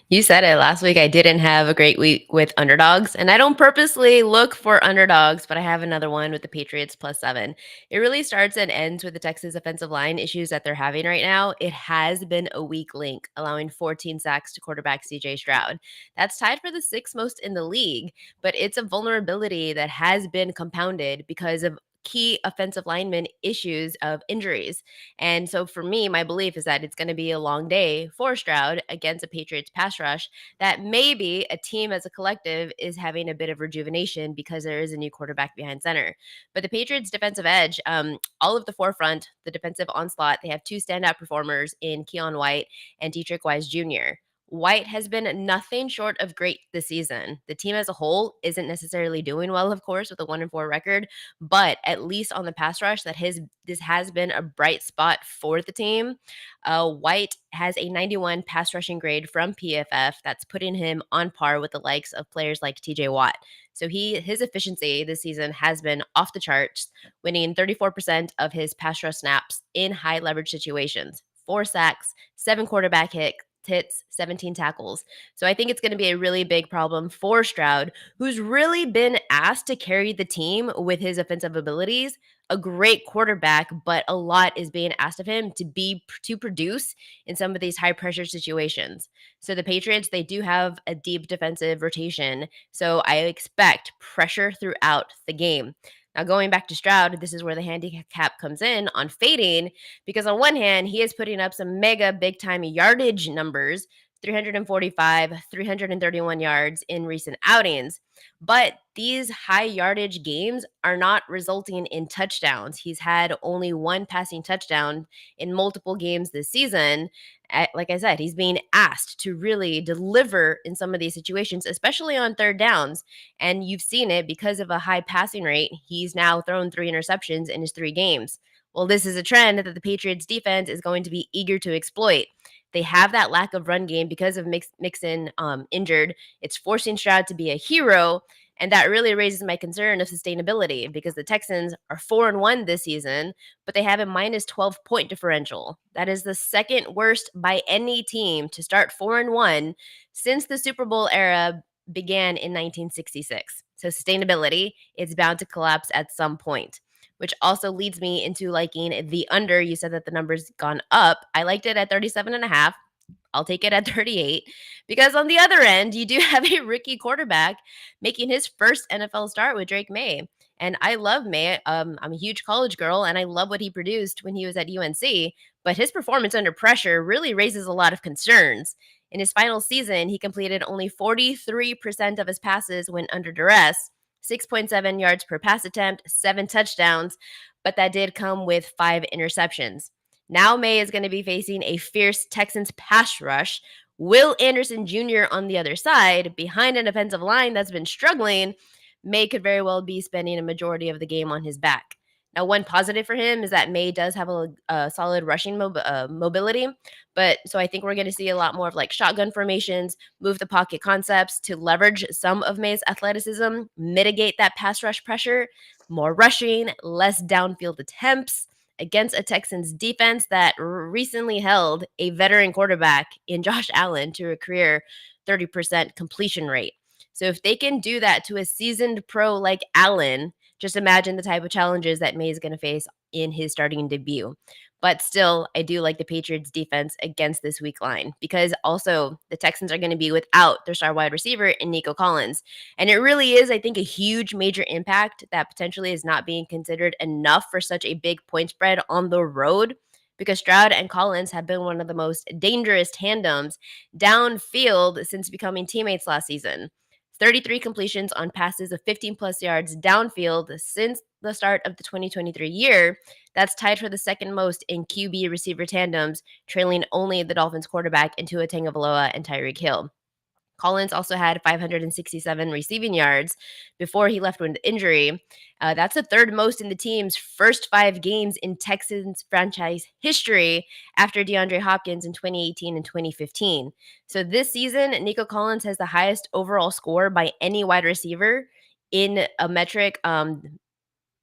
You said it last week. I didn't have a great week with underdogs, and I don't purposely look for underdogs, but I have another one with the Patriots +7. It really starts and ends with the Texas offensive line issues that they're having right now. It has been a weak link, allowing 14 sacks to quarterback CJ Stroud. That's tied for the 6th most in the league, but it's a vulnerability that has been compounded because of key offensive lineman issues of injuries. And so for me, my belief is that it's going to be a long day for Stroud against a Patriots pass rush, that maybe a team as a collective is having a bit of rejuvenation because there is a new quarterback behind center. But the Patriots defensive edge, all of the forefront, the defensive onslaught, they have 2 standout performers in Keon White and Dietrich Wise Jr. White has been nothing short of great this season. The team as a whole isn't necessarily doing well, of course, with a 1-4 record, but at least on the pass rush, this has been a bright spot for the team. White has a 91 pass rushing grade from PFF. That's putting him on par with the likes of players like TJ Watt. So his efficiency this season has been off the charts, winning 34% of his pass rush snaps in high leverage situations. 4 sacks, 7 quarterback hits, 17 tackles. So I think it's going to be a really big problem for Stroud, who's really been asked to carry the team with his offensive abilities. A great quarterback, but a lot is being asked of him to produce in some of these high pressure situations. So the Patriots, they do have a deep defensive rotation. So I expect pressure throughout the game. Now, going back to Stroud, this is where the handicap comes in on fading, because on one hand, he is putting up some mega big time yardage numbers, 345, 331 yards in recent outings. But these high yardage games are not resulting in touchdowns. He's had only 1 passing touchdown in multiple games this season. Like I said, he's being asked to really deliver in some of these situations, especially on 3rd downs. And you've seen it because of a high passing rate. He's now thrown 3 interceptions in his 3 games. Well, this is a trend that the Patriots defense is going to be eager to exploit. They have that lack of run game because of Mixon injured. It's forcing Stroud to be a hero. And that really raises my concern of sustainability, because the Texans are 4-1 this season, but they have a -12 point differential. That is the 2nd worst by any team to start 4-1 since the Super Bowl era began in 1966. So sustainability, it's bound to collapse at some point, which also leads me into liking the under. You said that the number's gone up. I liked it at 37.5. I'll take it at 38, because on the other end, you do have a rookie quarterback making his first NFL start with Drake May. And I love May. I'm a huge college girl, and I love what he produced when he was at UNC. But his performance under pressure really raises a lot of concerns. In his final season, he completed only 43% of his passes when under duress, 6.7 yards per pass attempt, 7 touchdowns, but that did come with 5 interceptions. Now May is going to be facing a fierce Texans pass rush. Will Anderson Jr. on the other side, behind an offensive line that's been struggling. May could very well be spending a majority of the game on his back. Now, one positive for him is that May does have a solid rushing mobility, but so I think we're going to see a lot more of like shotgun formations, move the pocket concepts to leverage some of May's athleticism, mitigate that pass rush pressure, more rushing, less downfield attempts against a Texans defense that recently held a veteran quarterback in Josh Allen to a career 30% completion rate. So if they can do that to a seasoned pro like Allen, just imagine the type of challenges that May is going to face in his starting debut. But still, I do like the Patriots defense against this weak line, because also the Texans are going to be without their star wide receiver in Nico Collins. And it really is, I think, a huge major impact that potentially is not being considered enough for such a big point spread on the road. because Stroud and Collins have been one of the most dangerous tandems downfield since becoming teammates last season. 33 completions on passes of 15 plus yards downfield since the start of the 2023 year. That's tied for the second most in QB receiver tandems, trailing only the Dolphins quarterback in Tua Tagovailoa and Tyreek Hill. Collins also had 567 receiving yards before he left with injury. That's the third most in the team's first 5 games in Texans franchise history after DeAndre Hopkins in 2018 and 2015. So this season, Nico Collins has the highest overall score by any wide receiver in a metric,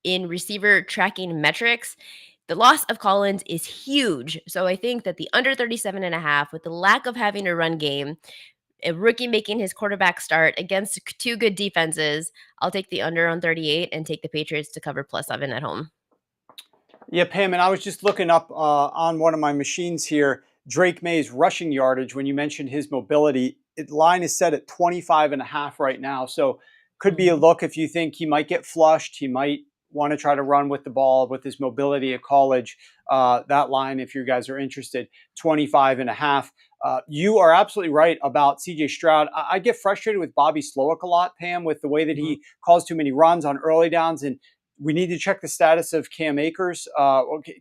in receiver tracking metrics. The loss of Collins is huge. So I think that the under 37.5, with the lack of having a run game, a rookie making his quarterback start against 2 good defenses, I'll take the under on 38 and take the Patriots to cover +7 at home. Yeah, Pam, and I was just looking up on one of my machines here, Drake May's rushing yardage. When you mentioned his mobility, line is set at 25.5 right now. So could be a look if you think he might get flushed. He might want to try to run with the ball with his mobility at college. That line, if you guys are interested, 25.5. You are absolutely right about CJ Stroud. I get frustrated with Bobby Slowick a lot, Pam, with the way that he calls too many runs on early downs. And we need to check the status of Cam Akers.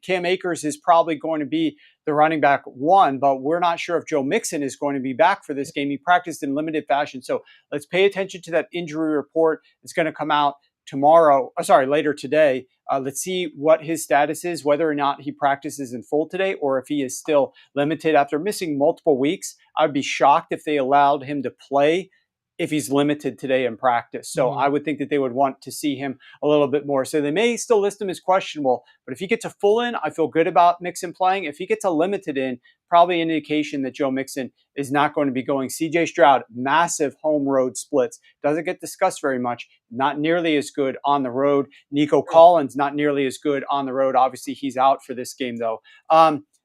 Cam Akers is probably going to be the running back 1, but we're not sure if Joe Mixon is going to be back for this game. He practiced in limited fashion. So let's pay attention to that injury report. It's going to come out later today. Let's see what his status is, whether or not he practices in full today or if he is still limited after missing multiple weeks. I'd be shocked if they allowed him to play if he's limited today in practice. So I would think that they would want to see him a little bit more. So they may still list him as questionable, but if he gets a full in, I feel good about Mixon playing. If he gets a limited in, probably an indication that Joe Mixon is not going to be going. CJ Stroud, massive home road splits. Doesn't get discussed very much. Not nearly as good on the road. Nico Collins, not nearly as good on the road. Obviously, he's out for this game, though.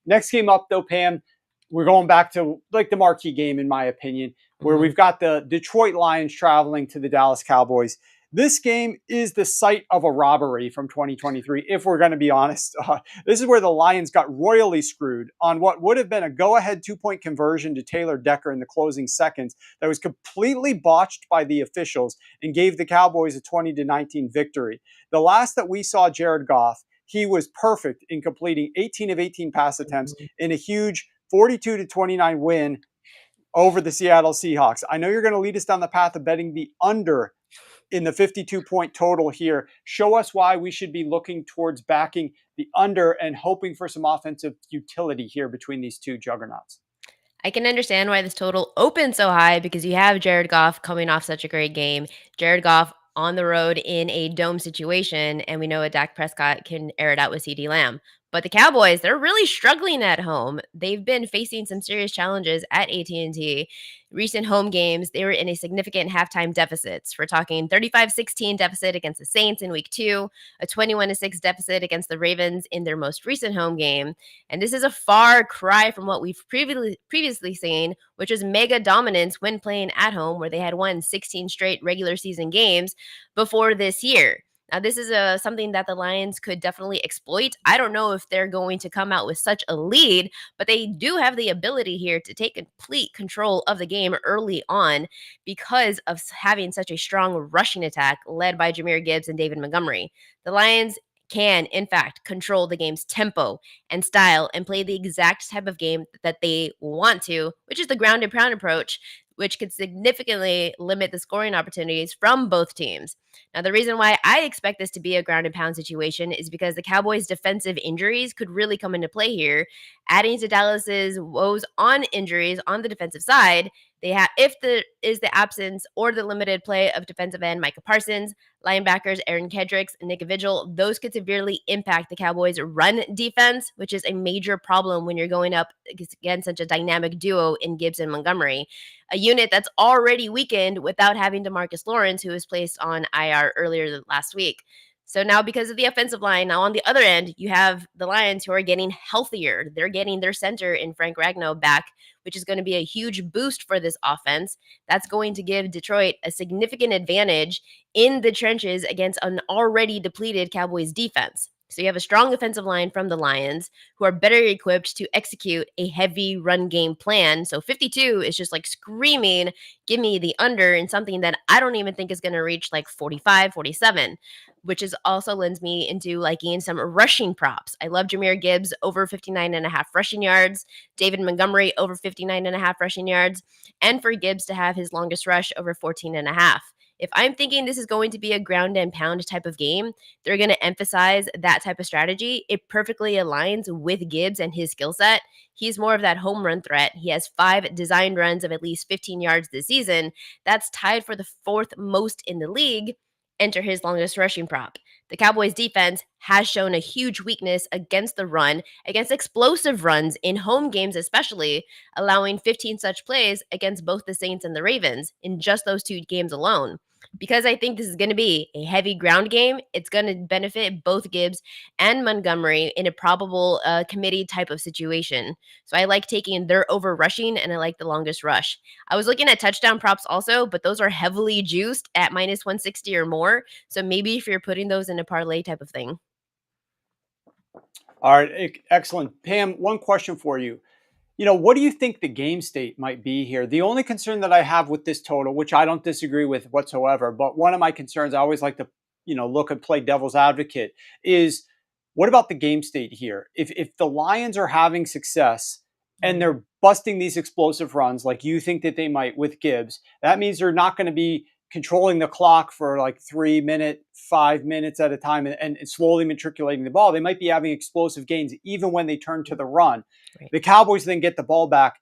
Next game up, though, Pam, we're going back to like the marquee game, in my opinion, where we've got the Detroit Lions traveling to the Dallas Cowboys. This game is the site of a robbery from 2023, if we're going to be honest. This is where the Lions got royally screwed on what would have been a go-ahead 2-point conversion to Taylor Decker in the closing seconds that was completely botched by the officials and gave the Cowboys a 20-19 victory. The last that we saw Jared Goff, he was perfect in completing 18 of 18 pass attempts in a huge 42-29 win over the Seattle Seahawks. I know you're going to lead us down the path of betting the under in the 52-point total here. Show us why we should be looking towards backing the under and hoping for some offensive utility here between these two juggernauts. I can understand why this total opened so high because you have Jared Goff coming off such a great game. Jared Goff on the road in a dome situation, and we know a Dak Prescott can air it out with CeeDee Lamb. But the Cowboys, they're really struggling at home. They've been facing some serious challenges at AT&T. Recent home games, they were in a significant halftime deficits. We're talking 35-16 deficit against the Saints in week 2, a 21-6 deficit against the Ravens in their most recent home game. And this is a far cry from what we've previously seen, which is mega dominance when playing at home, where they had won 16 straight regular season games before this year. Now, this is something that the Lions could definitely exploit. I don't know if they're going to come out with such a lead, but they do have the ability here to take complete control of the game early on because of having such a strong rushing attack led by Jahmyr Gibbs and David Montgomery. The Lions can, in fact, control the game's tempo and style and play the exact type of game that they want to, which is the ground and pound approach, which could significantly limit the scoring opportunities from both teams. Now, the reason why I expect this to be a ground and pound situation is because the Cowboys' defensive injuries could really come into play here, adding to Dallas's woes on injuries on the defensive side. They have, if there is the absence or the limited play of defensive end Micah Parsons, linebackers Aaron Kendricks and Nick Vigil, those could severely impact the Cowboys' run defense, which is a major problem when you're going up against such a dynamic duo in Gibbs and Montgomery, a unit that's already weakened without having DeMarcus Lawrence, who was placed on IR earlier last week. So now, because of the offensive line, now on the other end, you have the Lions who are getting healthier. They're getting their center in Frank Ragnow back, which is going to be a huge boost for this offense. That's going to give Detroit a significant advantage in the trenches against an already depleted Cowboys defense. So you have a strong offensive line from the Lions who are better equipped to execute a heavy run game plan. So 52 is just like screaming, give me the under in something that I don't even think is going to reach like 45, 47, which is also lends me into liking some rushing props. I love Jahmyr Gibbs over 59.5 rushing yards, David Montgomery over 59.5 rushing yards, and for Gibbs to have his longest rush over 14.5. If I'm thinking this is going to be a ground and pound type of game, they're going to emphasize that type of strategy. It perfectly aligns with Gibbs and his skill set. He's more of that home run threat. He has 5 designed runs of at least 15 yards this season. That's tied for the 4th most in the league. Enter his longest rushing prop. The Cowboys defense has shown a huge weakness against the run, against explosive runs in home games, especially allowing 15 such plays against both the Saints and the Ravens in just those 2 games alone. Because I think this is going to be a heavy ground game, it's going to benefit both Gibbs and Montgomery in a probable committee type of situation. So I like taking their over rushing, and I like the longest rush. I was looking at touchdown props also, but those are heavily juiced at minus 160 or more. So maybe if you're putting those in a parlay type of thing. All right, excellent. Pam, one question for you. What do you think the game state might be here? The only concern that I have with this total, which I don't disagree with whatsoever, but one of my concerns, I always like to, look and play devil's advocate, is what about the game state here? If the Lions are having success and they're busting these explosive runs like you think that they might with Gibbs, that means they're not going to be controlling the clock for like 3 minutes, 5 minutes at a time and slowly matriculating the ball. They might be having explosive gains even when they turn to the run. Right. The Cowboys then get the ball back.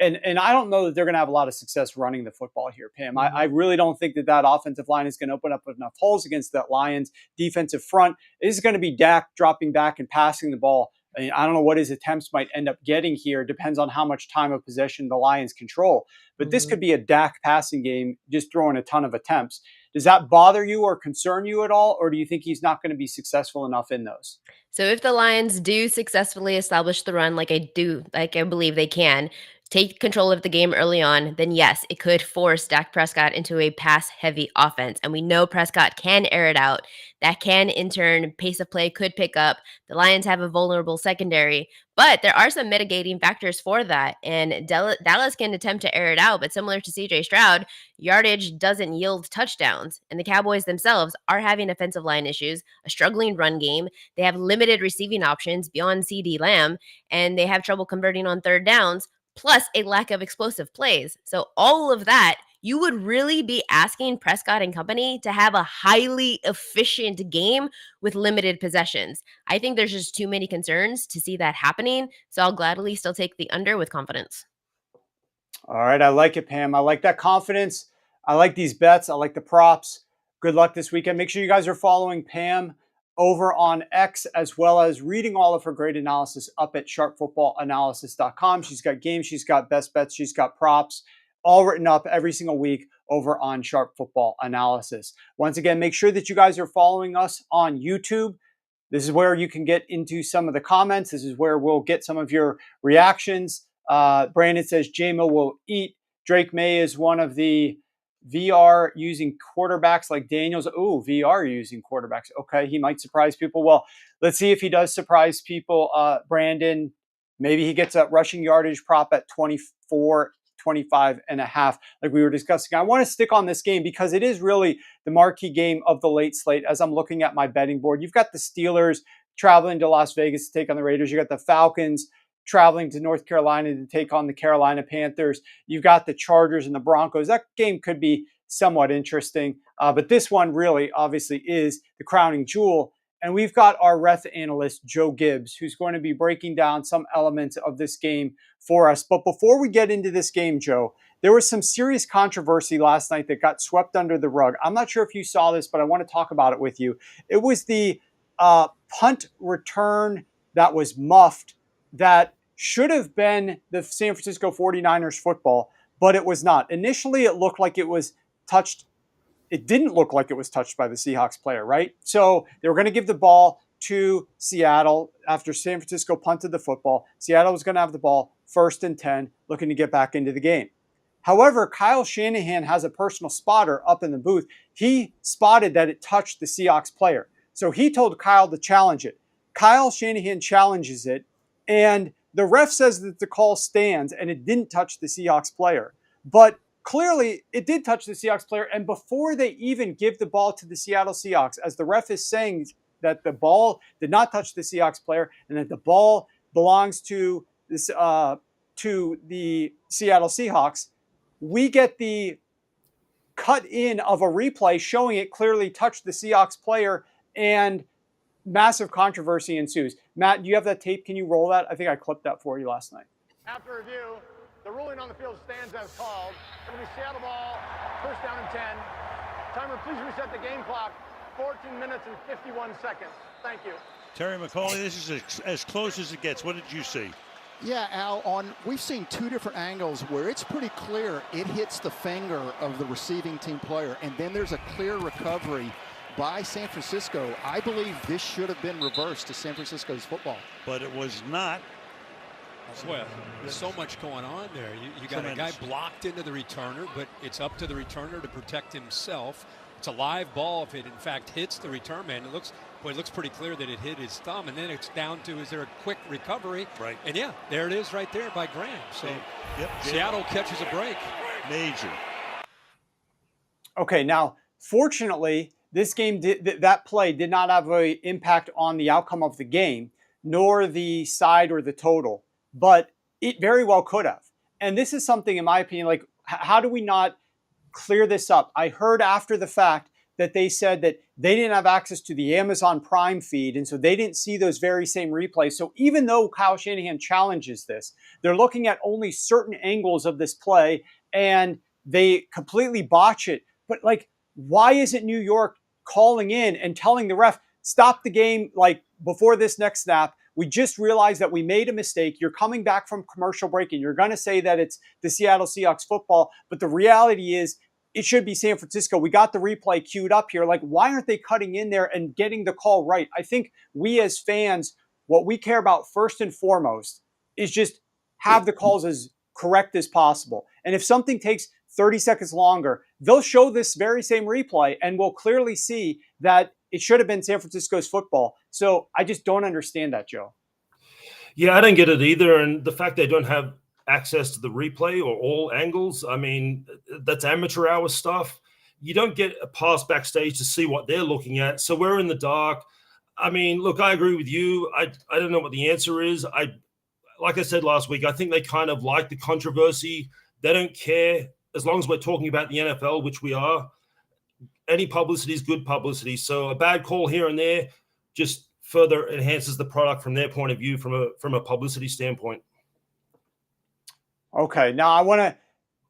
And I don't know that they're going to have a lot of success running the football here, Pam. I really don't think that offensive line is going to open up enough holes against that Lions defensive front. It is going to be Dak dropping back and passing the ball. I don't know what his attempts might end up getting here. It depends on how much time of possession the Lions control. But this could be a Dak passing game, just throwing a ton of attempts. Does that bother you or concern you at all? Or do you think he's not going to be successful enough in those? So if the Lions do successfully establish the run, like I believe they can, take control of the game early on, then yes, it could force Dak Prescott into a pass-heavy offense. And we know Prescott can air it out. That can, in turn, pace of play could pick up. The Lions have a vulnerable secondary, but there are some mitigating factors for that. And Dallas can attempt to air it out, but similar to CJ Stroud, yardage doesn't yield touchdowns. And the Cowboys themselves are having offensive line issues, a struggling run game. They have limited receiving options beyond CD Lamb, and they have trouble converting on third downs, plus a lack of explosive plays. So all of that, you would really be asking Prescott and company to have a highly efficient game with limited possessions. I think there's just too many concerns to see that happening, so I'll gladly still take the under with confidence. All right, I like it, Pam. I like that confidence. I like these bets. I like the props. Good luck this weekend. Make sure you guys are following Pam over on X, as well as reading all of her great analysis up at sharpfootballanalysis.com. She's got games, she's got best bets, she's got props, all written up every single week over on Sharp Football Analysis. Once again, make sure that you guys are following us on YouTube. This is where you can get into some of the comments. This is where we'll get some of your reactions. Brandon says JMO will eat. Drake May is one of the VR using quarterbacks like Daniels. Oh, VR using quarterbacks. Okay, he might surprise people. Well, let's see if he does surprise people. Brandon, maybe he gets a rushing yardage prop at 24, 25 and a half, like we were discussing. I want to stick on this game because it is really the marquee game of the late slate. As I'm looking at my betting board, you've got the Steelers traveling to Las Vegas to take on the Raiders. You got the Falcons traveling to North Carolina to take on the Carolina Panthers. You've got the Chargers and the Broncos. That game could be somewhat interesting. But this one really obviously is the crowning jewel. And we've got our ref analyst, Joe Gibbs, who's going to be breaking down some elements of this game for us. But before we get into this game, Joe, there was some serious controversy last night that got swept under the rug. I'm not sure if you saw this, but I want to talk about it with you. It was the punt return that was muffed that should have been the San Francisco 49ers football, but it was not. Initially, it looked like it was touched. It didn't look like it was touched by the Seahawks player, right? So they were going to give the ball to Seattle after San Francisco punted the football. Seattle was going to have the ball 1st and 10, looking to get back into the game. However, Kyle Shanahan has a personal spotter up in the booth. He spotted that it touched the Seahawks player. So he told Kyle to challenge it. Kyle Shanahan challenges it, and the ref says that the call stands and it didn't touch the Seahawks player. But clearly, it did touch the Seahawks player. And before they even give the ball to the Seattle Seahawks, as the ref is saying that the ball did not touch the Seahawks player and that the ball belongs to this to the Seattle Seahawks, we get the cut in of a replay showing it clearly touched the Seahawks player, and massive controversy ensues. Matt, do you have that tape? Can you roll that? I think I clipped that for you last night. After review, the ruling on the field stands as called. It'll be Seattle ball, first down and 10. Timer, please reset the game clock. 14 minutes and 51 seconds. Thank you. Terry McCauley, this is as close as it gets. What did you see? Yeah, Al, we've seen two different angles where it's pretty clear it hits the finger of the receiving team player, and then there's a clear recovery by San Francisco. I believe this should have been reversed to San Francisco's football. But it was not. Well, there's so much going on there. You got a guy blocked into the returner, but it's up to the returner to protect himself. It's a live ball if it, in fact, hits the return man. It looks pretty clear that it hit his thumb. And then it's down to, is there a quick recovery? Right. And, yeah, there it is right there by Graham. So yep. Seattle catches a break. Major. Okay, now, fortunately, this game, that play did not have an impact on the outcome of the game, nor the side or the total. But it very well could have. And this is something, in my opinion, like, how do we not clear this up? I heard after the fact that they said that they didn't have access to the Amazon Prime feed, and so they didn't see those very same replays. So even though Kyle Shanahan challenges this, they're looking at only certain angles of this play, and they completely botch it. But, like, why isn't New York calling in and telling the ref, stop the game, like, before this next snap? We just realized that we made a mistake. You're coming back from commercial break and you're going to say that it's the Seattle Seahawks football. But the reality is it should be San Francisco. We got the replay queued up here. Like, why aren't they cutting in there and getting the call right? I think we as fans, what we care about first and foremost is just have the calls as correct as possible. And if something takes 30 seconds longer, they'll show this very same replay and we'll clearly see that it should have been San Francisco's football. So I just don't understand that, Joe. Yeah, I don't get it either. And the fact they don't have access to the replay or all angles, I mean, that's amateur hour stuff. You don't get a pass backstage to see what they're looking at. So we're in the dark. I mean, look, I agree with you. I don't know what the answer is. Like I said last week, I think they kind of like the controversy. They don't care as long as we're talking about the NFL, which we are. Any publicity is good publicity. So a bad call here and there just further enhances the product from their point of view, from a publicity standpoint. Okay, now I want to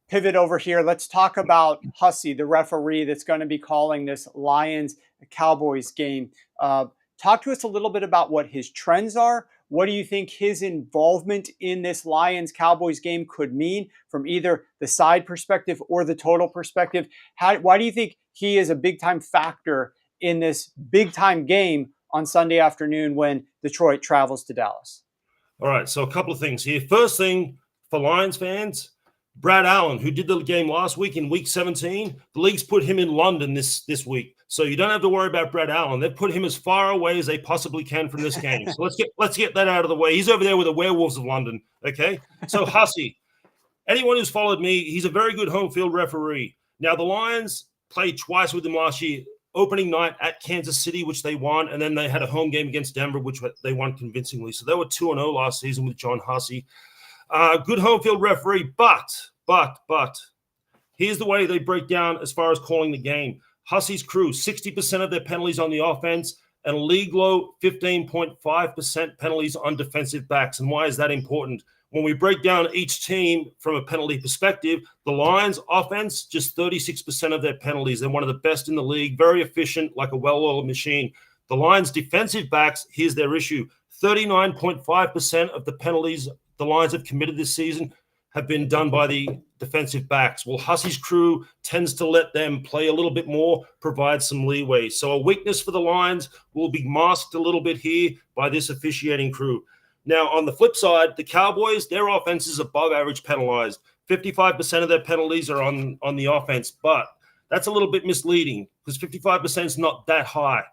pivot over here. Let's talk about Hussey, the referee that's going to be calling this Lions-Cowboys game. Talk to us a little bit about what his trends are. What do you think his involvement in this Lions-Cowboys game could mean from either the side perspective or the total perspective? Why do you think he is a big-time factor in this big-time game on Sunday afternoon when Detroit travels to Dallas? All right, so a couple of things here. First thing for Lions fans, Brad Allen, who did the game last week in Week 17, the league's put him in London this week. So you don't have to worry about Brad Allen. They've put him as far away as they possibly can from this game. So let's get that out of the way. He's over there with the Werewolves of London, okay? So Hussey, anyone who's followed me, he's a very good home field referee. Now, the Lions played twice with him last year, opening night at Kansas City, which they won, and then they had a home game against Denver, which they won convincingly. So they were 2-0 last season with John Hussey. Good home field referee, but here's the way they break down as far as calling the game. Hussey's crew, 60% of their penalties on the offense and a league low 15.5% penalties on defensive backs. And why is that important? When we break down each team from a penalty perspective, the Lions offense, just 36% of their penalties. They're one of the best in the league, very efficient, like a well-oiled machine. The Lions defensive backs, here's their issue. 39.5% of the penalties the Lions have committed this season have been done by the defensive backs. Well, Hussey's crew tends to let them play a little bit more, provide some leeway. So a weakness for the Lions will be masked a little bit here by this officiating crew. Now, on the flip side, the Cowboys, their offense is above average penalized. 55% of their penalties are on the offense, but that's a little bit misleading because 55% is not that high.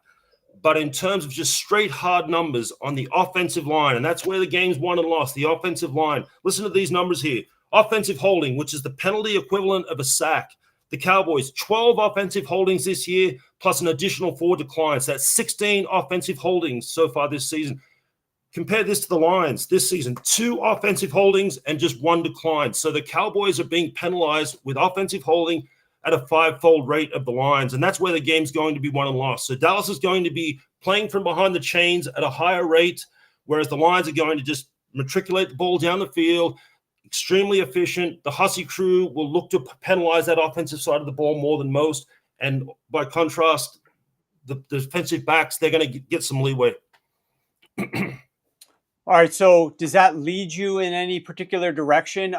But in terms of just straight hard numbers on the offensive line, and that's where the game's won and lost, the offensive line. Listen to these numbers here. Offensive holding, which is the penalty equivalent of a sack. The Cowboys, 12 offensive holdings this year, plus an additional 4 declines. That's 16 offensive holdings so far this season. Compare this to the Lions this season, 2 offensive holdings and just 1 decline. So the Cowboys are being penalized with offensive holding at a 5-fold rate of the Lions, and that's where the game's going to be won and lost. So Dallas is going to be playing from behind the chains at a higher rate, whereas the Lions are going to just matriculate the ball down the field, extremely efficient. The Hussey crew will look to penalize that offensive side of the ball more than most, and by contrast, the defensive backs, they're going to get some leeway. All right, so does that lead you in any particular direction?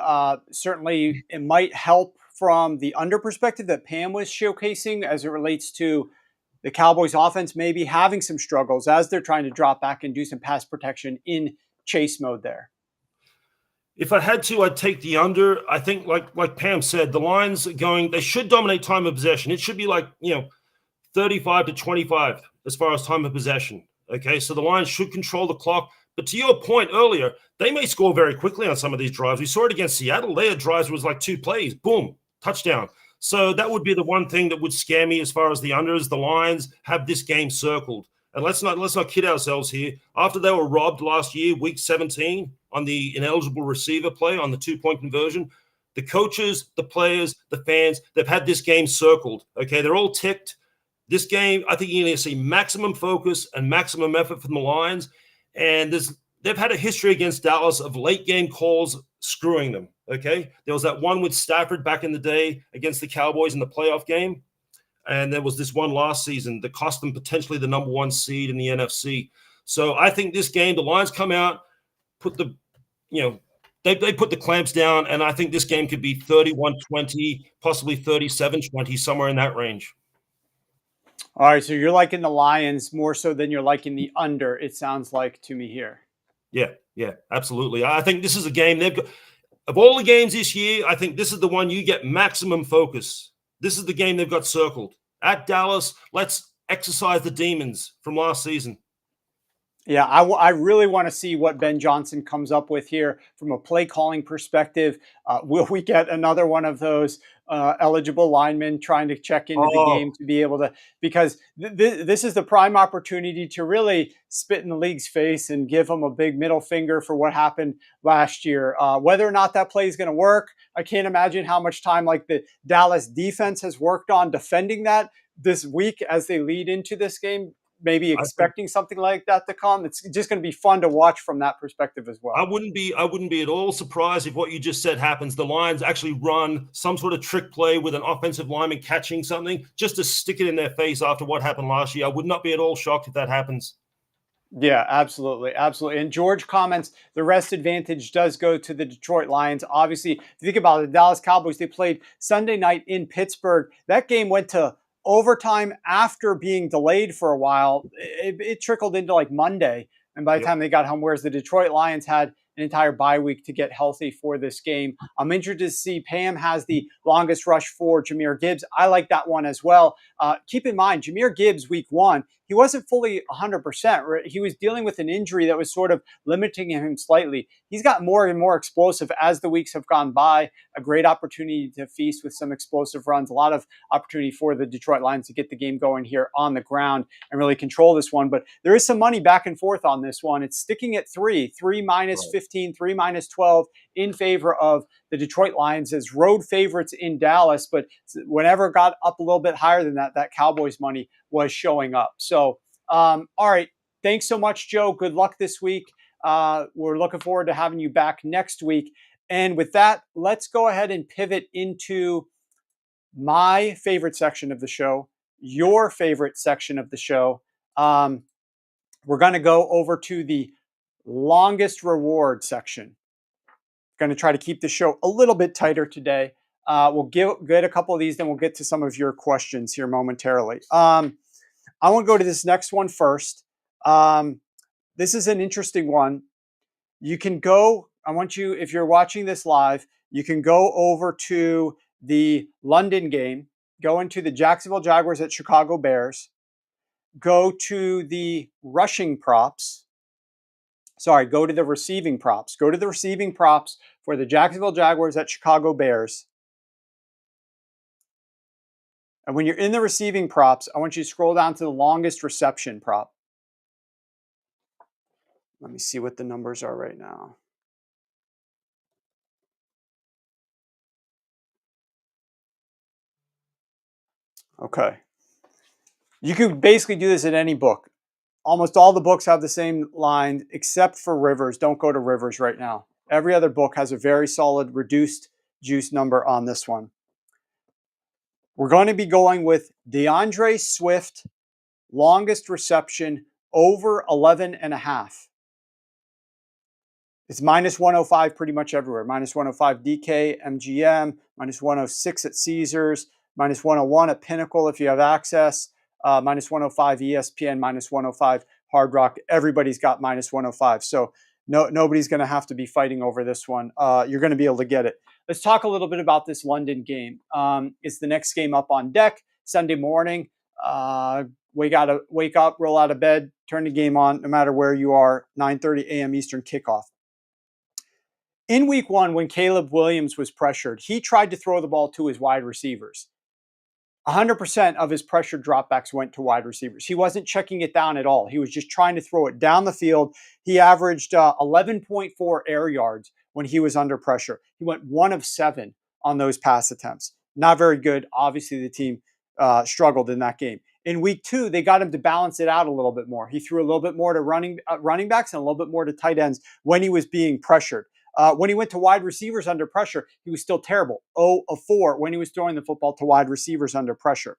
Certainly, it might help from the under perspective that Pam was showcasing as it relates to the Cowboys offense maybe having some struggles as they're trying to drop back and do some pass protection in chase mode there. If I had to, I'd take the under. I think, like Pam said, the Lions are they should dominate time of possession. It should be 35 to 25 as far as time of possession. Okay, so the Lions should control the clock. But to your point earlier, they may score very quickly on some of these drives. We saw it against Seattle. Their drives was like 2 plays, boom, touchdown. So that would be the one thing that would scare me as far as the unders. The Lions have this game circled. And let's not kid ourselves here. After they were robbed last year, week 17, on the ineligible receiver play on the 2-point conversion, the coaches, the players, the fans, they've had this game circled. Okay, they're all ticked. This game, I think you're going to see maximum focus and maximum effort from the Lions. And they've had a history against Dallas of late game calls screwing them. Okay, there was that one with Stafford back in the day against the Cowboys in the playoff game, and there was this one last season that cost them potentially the number 1 seed in the NFC. So I think this game, the Lions come out, put the, they put the clamps down, and I think this game could be 31-20, possibly 37-20, somewhere in that range. All right, so you're liking the Lions more so than you're liking the under, it sounds like to me here. Yeah, absolutely. I think this is a game they've got. Of all the games this year, I think this is the one you get maximum focus. This is the game they've got circled. At Dallas, let's exercise the demons from last season. Yeah, I really want to see what Ben Johnson comes up with here from a play calling perspective. Will we get another one of those eligible linemen trying to check into the game to be able to, because this is the prime opportunity to really spit in the league's face and give them a big middle finger for what happened last year. Whether or not that play is going to work, I can't imagine how much time like the Dallas defense has worked on defending that this week as they lead into this game. Maybe expecting something like that to come. It's just going to be fun to watch from that perspective as well. I wouldn't be at all surprised if what you just said happens. The Lions actually run some sort of trick play with an offensive lineman catching something just to stick it in their face after what happened last year. I would not be at all shocked if that happens. Yeah, absolutely. Absolutely. And George comments, the rest advantage does go to the Detroit Lions. Obviously, if you think about it, the Dallas Cowboys, they played Sunday night in Pittsburgh. That game went to overtime after being delayed for a while. It trickled into like Monday. And by the time they got home, whereas the Detroit Lions had an entire bye week to get healthy for this game. I'm interested to see Pam has the longest rush for Jahmyr Gibbs. I like that one as well. Keep in mind, Jahmyr Gibbs week 1, he wasn't fully 100%. Right? He was dealing with an injury that was sort of limiting him slightly. He's got more and more explosive as the weeks have gone by. A great opportunity to feast with some explosive runs. A lot of opportunity for the Detroit Lions to get the game going here on the ground and really control this one. But there is some money back and forth on this one. It's sticking at 3 minus 15, 3 minus 12 in favor of the Detroit Lions as road favorites in Dallas. But whenever it got up a little bit higher than that, that Cowboys money was showing up. So, all right. Thanks so much, Joe. Good luck this week. We're looking forward to having you back next week. And with that, let's go ahead and pivot into my favorite section of the show, your favorite section of the show. We're going to go over to the longest reward section. Going to try to keep the show a little bit tighter today. We'll get a couple of these, then we'll get to some of your questions here momentarily. I want to go to this next one first. This is an interesting one. You can go, I want you, if you're watching this live, you can go over to the London game, go into the Jacksonville Jaguars at Chicago Bears. go to the rushing props. Sorry, go to the receiving props. Go to the receiving props for the Jacksonville Jaguars at Chicago Bears. And when you're in the receiving props, I want you to scroll down to the longest reception prop. Let me see what the numbers are right now. Okay. You could basically do this in any book. Almost all the books have the same line, except for Rivers. Don't go to Rivers right now. Every other book has a very solid reduced juice number on this one. We're going to be going with DeAndre Swift, longest reception, over 11.5. It's minus 105 pretty much everywhere. Minus 105 DK, MGM, minus 106 at Caesars, minus 101 at Pinnacle if you have access, minus 105 ESPN, minus 105 Hard Rock. Everybody's got minus 105. So nobody's going to have to be fighting over this one. You're going to be able to get it. Let's talk a little bit about this London game. It's the next game up on deck, Sunday morning. Wake up, roll out of bed, turn the game on, no matter where you are, 9:30 a.m. Eastern kickoff. In week one, when Caleb Williams was pressured, he tried to throw the ball to his wide receivers. 100% of his pressured dropbacks went to wide receivers. He wasn't checking it down at all. He was just trying to throw it down the field. He averaged 11.4 air yards when he was under pressure. He went 1 of 7 on those pass attempts. Not very good. Obviously, the team struggled in that game. In week 2, they got him to balance it out a little bit more. He threw a little bit more to running backs and a little bit more to tight ends when he was being pressured. When he went to wide receivers under pressure, he was still terrible. 0 of 4 when he was throwing the football to wide receivers under pressure.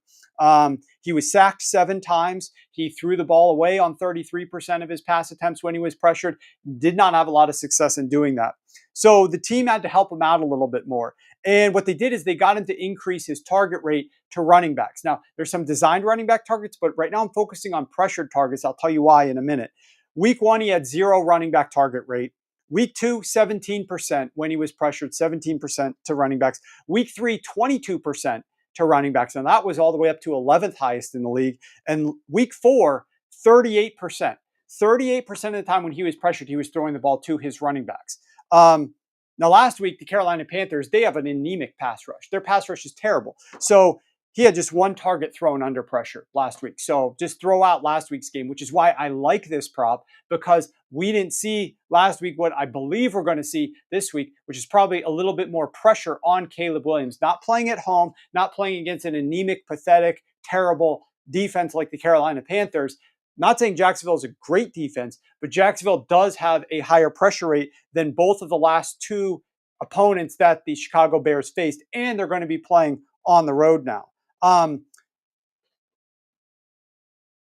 He was sacked 7 times. He threw the ball away on 33% of his pass attempts when he was pressured. Did not have a lot of success in doing that. So the team had to help him out a little bit more. And what they did is they got him to increase his target rate to running backs. Now, there's some designed running back targets, but right now I'm focusing on pressured targets. I'll tell you why in a minute. Week 1, he had 0 running back target rate. Week 2, 17% when he was pressured, 17% to running backs. Week 3, 22% to running backs. And that was all the way up to 11th highest in the league. And week 4, 38%. 38% of the time when he was pressured, he was throwing the ball to his running backs. Now, last week, the Carolina Panthers, they have an anemic pass rush. Their pass rush is terrible. So he had just 1 target thrown under pressure last week. So just throw out last week's game, which is why I like this prop, because we didn't see last week what I believe we're going to see this week, which is probably a little bit more pressure on Caleb Williams. Not playing at home, not playing against an anemic, pathetic, terrible defense like the Carolina Panthers. Not saying Jacksonville is a great defense, but Jacksonville does have a higher pressure rate than both of the last 2 opponents that the Chicago Bears faced, and they're going to be playing on the road now.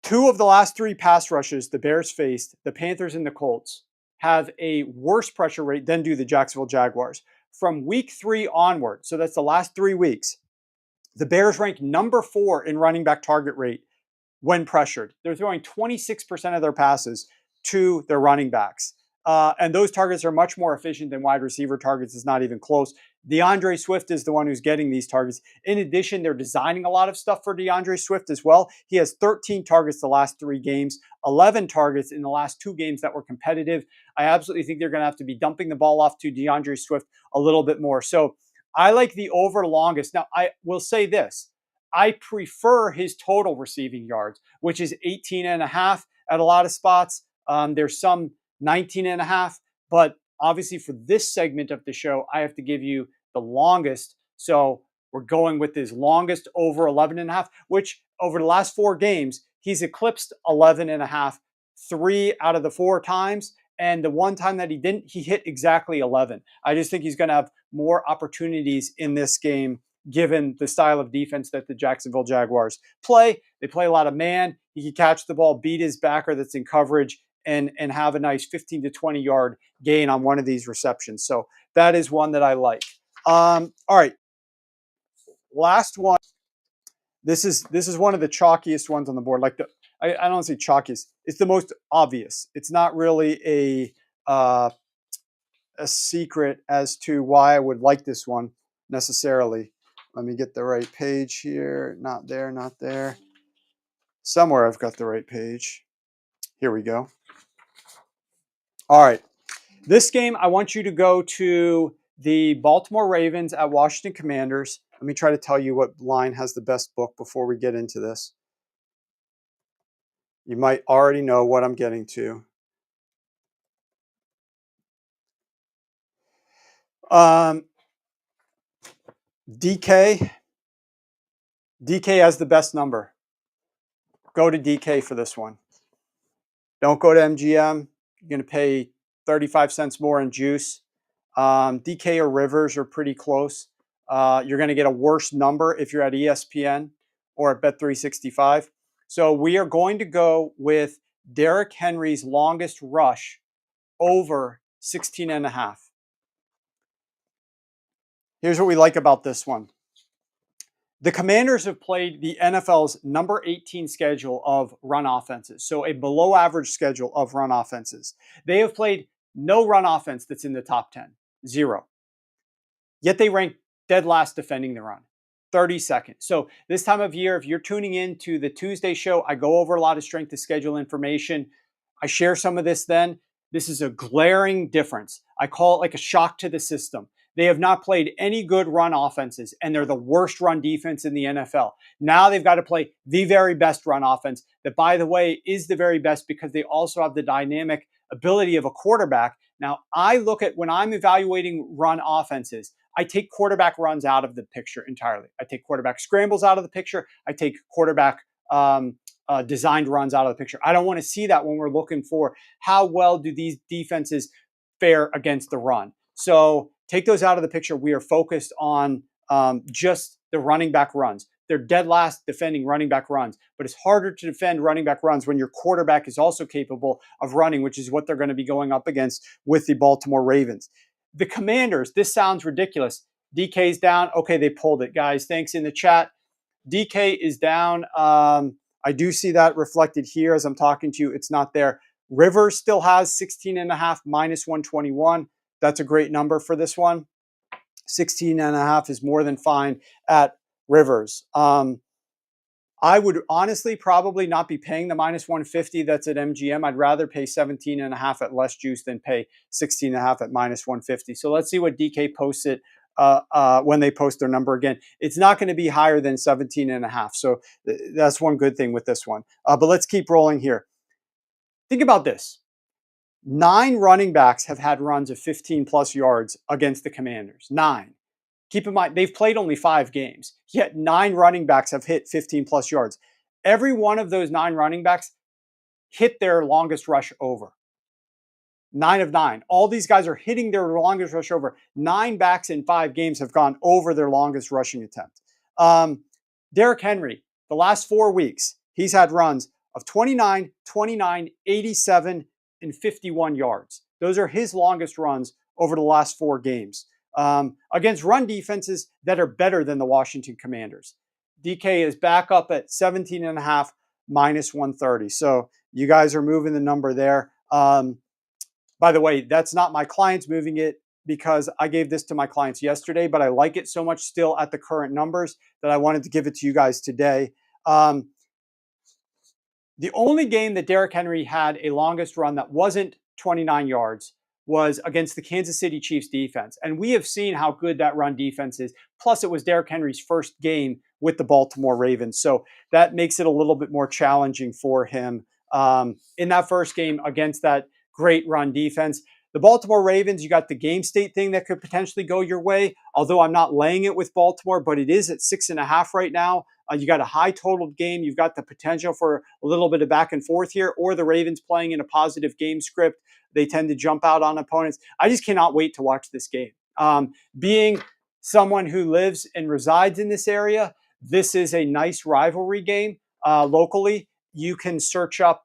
2 of the last 3 pass rushes the Bears faced, the Panthers and the Colts, have a worse pressure rate than do the Jacksonville Jaguars. From week 3 onward, so that's the last 3 weeks, the Bears rank number 4 in running back target rate when pressured. They're throwing 26% of their passes to their running backs. And those targets are much more efficient than wide receiver targets. It's not even close. DeAndre Swift is the one who's getting these targets. In addition, they're designing a lot of stuff for DeAndre Swift as well. He has 13 targets the last 3 games, 11 targets in the last 2 games that were competitive. I absolutely think they're going to have to be dumping the ball off to DeAndre Swift a little bit more. So I like the over longest. Now, I will say this. I prefer his total receiving yards, which is 18.5 at a lot of spots. There's some 19.5, but obviously for this segment of the show, I have to give you the longest. So we're going with his longest over 11.5, which over the last 4 games, he's eclipsed 11.5 3 out of the 4 times. And the one time that he didn't, he hit exactly 11. I just think he's going to have more opportunities in this game, given the style of defense that the Jacksonville Jaguars play. They play a lot of man. He can catch the ball, beat his backer that's in coverage, and have a nice 15 to 20 yard gain on one of these receptions. So that is one that I like. All right. Last one. This is one of the chalkiest ones on the board. Like I don't say chalkiest. It's the most obvious. It's not really a secret as to why I would like this one necessarily. Let me get the right page here. Not there, not there. Somewhere I've got the right page. Here we go. All right. This game, I want you to go to the Baltimore Ravens at Washington Commanders. Let me try to tell you what line has the best book before we get into this. You might already know what I'm getting to. DK has the best number. Go to DK for this one. Don't go to MGM. You're going to pay 35 cents more in juice. DK or Rivers are pretty close. You're going to get a worse number if you're at ESPN or at Bet365. So we are going to go with Derrick Henry's longest rush over 16.5. Here's what we like about this one. The Commanders have played the NFL's number 18 schedule of run offenses, so a below average schedule of run offenses. They have played no run offense that's in the top 10, 0. Yet they rank dead last defending the run, 32nd. So this time of year, if you're tuning in to the Tuesday show, I go over a lot of strength of schedule information. I share some of this then. This is a glaring difference. I call it like a shock to the system. They have not played any good run offenses, and they're the worst run defense in the NFL. Now they've got to play the very best run offense that, by the way, is the very best because they also have the dynamic ability of a quarterback. Now, I look at when I'm evaluating run offenses, I take quarterback runs out of the picture entirely. I take quarterback scrambles out of the picture. I take quarterback designed runs out of the picture. I don't want to see that when we're looking for how well do these defenses fare against the run. So take those out of the picture. We are focused on just the running back runs. They're dead last defending running back runs, but it's harder to defend running back runs when your quarterback is also capable of running, which is what they're going to be going up against with the Baltimore Ravens. The Commanders, this sounds ridiculous. DK's down. Okay, they pulled it, guys. Thanks in the chat. DK is down. I do see that reflected here as I'm talking to you. It's not there. Rivers still has 16.5 minus 121. That's a great number for this one. 16.5 is more than fine at Rivers. I would honestly probably not be paying the minus 150 that's at MGM. I'd rather pay 17.5 at less juice than pay 16.5 at minus 150. So let's see what DK posts it when they post their number again. It's not going to be higher than 17.5. So that's one good thing with this one. But let's keep rolling here. Think about this. 9 running backs have had runs of 15 plus yards against the Commanders. 9. Keep in mind, they've played only 5 games, yet 9 running backs have hit 15 plus yards. Every one of those 9 running backs hit their longest rush over. 9 of 9. All these guys are hitting their longest rush over. 9 backs in 5 games have gone over their longest rushing attempt. Derrick Henry, the last 4 weeks, he's had runs of 29, 29, 87, and 51 yards. Those are his longest runs over the last 4 games. Against run defenses that are better than the Washington Commanders. DK is back up at 17.5 minus 130. So you guys are moving the number there. By the way, that's not my clients moving it because I gave this to my clients yesterday, but I like it so much still at the current numbers that I wanted to give it to you guys today. The only game that Derrick Henry had a longest run that wasn't 29 yards was against the Kansas City Chiefs defense. And we have seen how good that run defense is. Plus, it was Derrick Henry's first game with the Baltimore Ravens. So that makes it a little bit more challenging for him in that first game against that great run defense. The Baltimore Ravens, you got the game state thing that could potentially go your way, although I'm not laying it with Baltimore, but it is at 6.5 right now. You got a high total game. You've got the potential for a little bit of back and forth here, or the Ravens playing in a positive game script. They tend to jump out on opponents. I just cannot wait to watch this game. Being someone who lives and resides in this area, this is a nice rivalry game locally. You can search up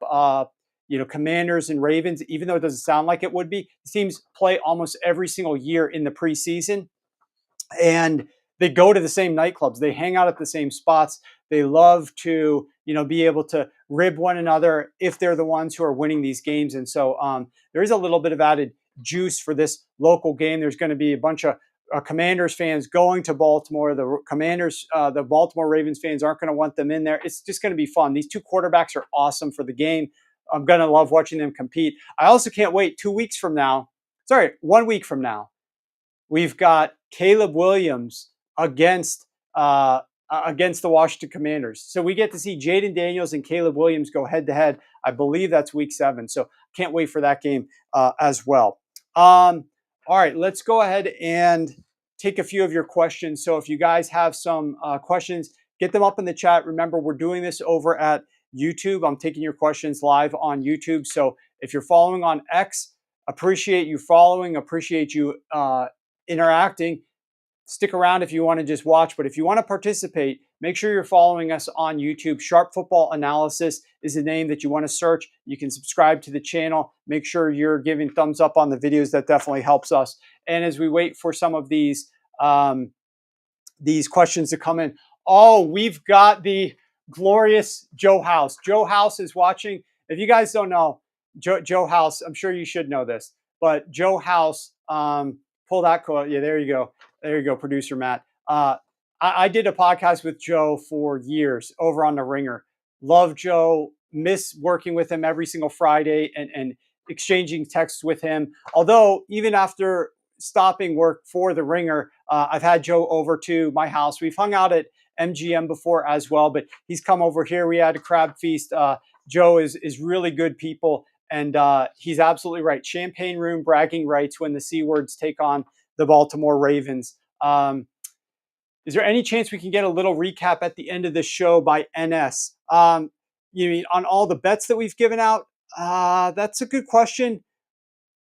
Commanders and Ravens, even though it doesn't sound like it would be. Teams play almost every single year in the preseason, and they go to the same nightclubs. They hang out at the same spots. They love to, be able to rib one another if they're the ones who are winning these games. And so there is a little bit of added juice for this local game. There's going to be a bunch of Commanders fans going to Baltimore. The Baltimore Ravens fans aren't going to want them in there. It's just going to be fun. These two quarterbacks are awesome for the game. I'm going to love watching them compete. I also can't wait 1 week from now, we've got Caleb Williams against the Washington Commanders. So we get to see Jaden Daniels and Caleb Williams go head-to-head. I believe that's week 7. So can't wait for that game as well. All right, let's go ahead and take a few of your questions. So if you guys have some questions, get them up in the chat. Remember, we're doing this over at YouTube. I'm taking your questions live on YouTube. So if you're following on X, appreciate you following, appreciate you interacting. Stick around if you want to just watch, but if you want to participate, make sure you're following us on YouTube. Sharp Football Analysis is the name that you want to search. You can subscribe to the channel. Make sure you're giving thumbs up on the videos. That definitely helps us. And as we wait for some of these questions to come in, we've got the glorious Joe House. Joe House is watching. If you guys don't know, Joe House, I'm sure you should know this, but Joe House, pull that quote. Yeah, there you go. There you go, producer Matt. I did a podcast with Joe for years over on The Ringer. Love Joe. Miss working with him every single Friday and exchanging texts with him. Although, even after stopping work for The Ringer, I've had Joe over to my house. We've hung out at MGM before as well, but he's come over here. We had a crab feast. Joe is really good people, and he's absolutely right. Champagne room bragging rights when the C words take on the Baltimore Ravens. Is there any chance we can get a little recap at the end of the show by NS? You mean on all the bets that we've given out? That's a good question.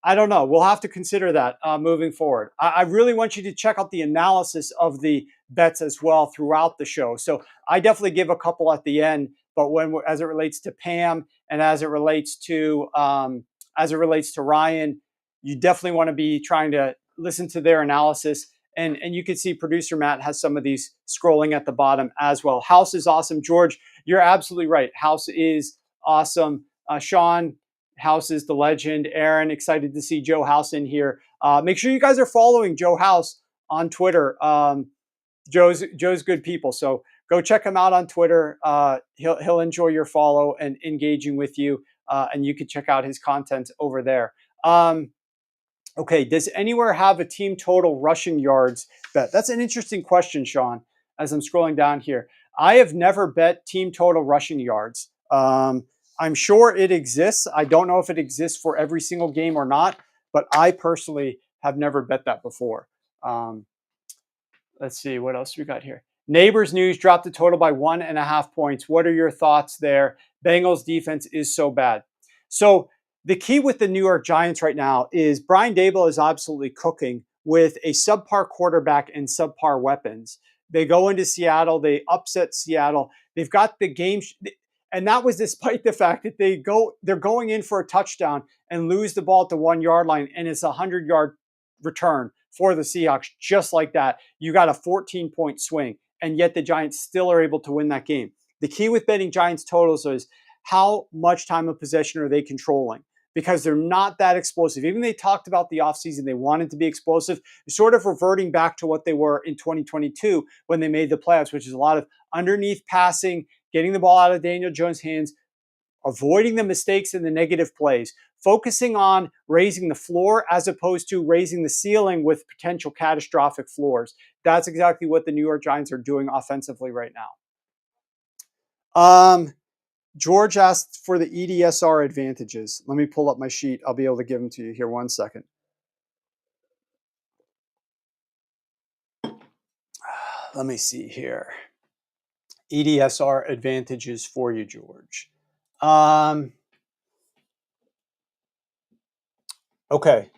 I don't know. We'll have to consider that moving forward. I really want you to check out the analysis of the bets as well throughout the show. So I definitely give a couple at the end, but as it relates to Pam and as it relates to Ryan, you definitely want to be trying to listen to their analysis. And you can see producer Matt has some of these scrolling at the bottom as well. House is awesome. George, you're absolutely right. House is awesome. Sean, House is the legend. Aaron, excited to see Joe House in here. Make sure you guys are following Joe House on Twitter. Joe's good people. So go check him out on Twitter. He'll enjoy your follow and engaging with you. And you can check out his content over there. Okay, does anywhere have a team total rushing yards bet? That's an interesting question, Sean, as I'm scrolling down here. I have never bet team total rushing yards. I'm sure it exists. I don't know if it exists for every single game or not, but I personally have never bet that before. Let's see, what else we got here? Neighbors News dropped the total by 1.5 points. What are your thoughts there? Bengals defense is so bad. So the key with the New York Giants right now is Brian Daboll is absolutely cooking with a subpar quarterback and subpar weapons. They go into Seattle. They upset Seattle. They've got the game. And that was despite the fact that they're going in for a touchdown and lose the ball at the 1 yard line. And it's a 100-yard return for the Seahawks. Just like that, you got a 14-point swing. And yet the Giants still are able to win that game. The key with betting Giants totals is how much time of possession are they controlling? Because they're not that explosive. Even they talked about the offseason, they wanted to be explosive, sort of reverting back to what they were in 2022 when they made the playoffs, which is a lot of underneath passing, getting the ball out of Daniel Jones' hands, avoiding the mistakes and the negative plays, focusing on raising the floor as opposed to raising the ceiling with potential catastrophic floors. That's exactly what the New York Giants are doing offensively right now. George asked for the EDSR advantages. Let me pull up my sheet. I'll be able to give them to you here 1 second. Let me see here. EDSR advantages for you, George. Okay.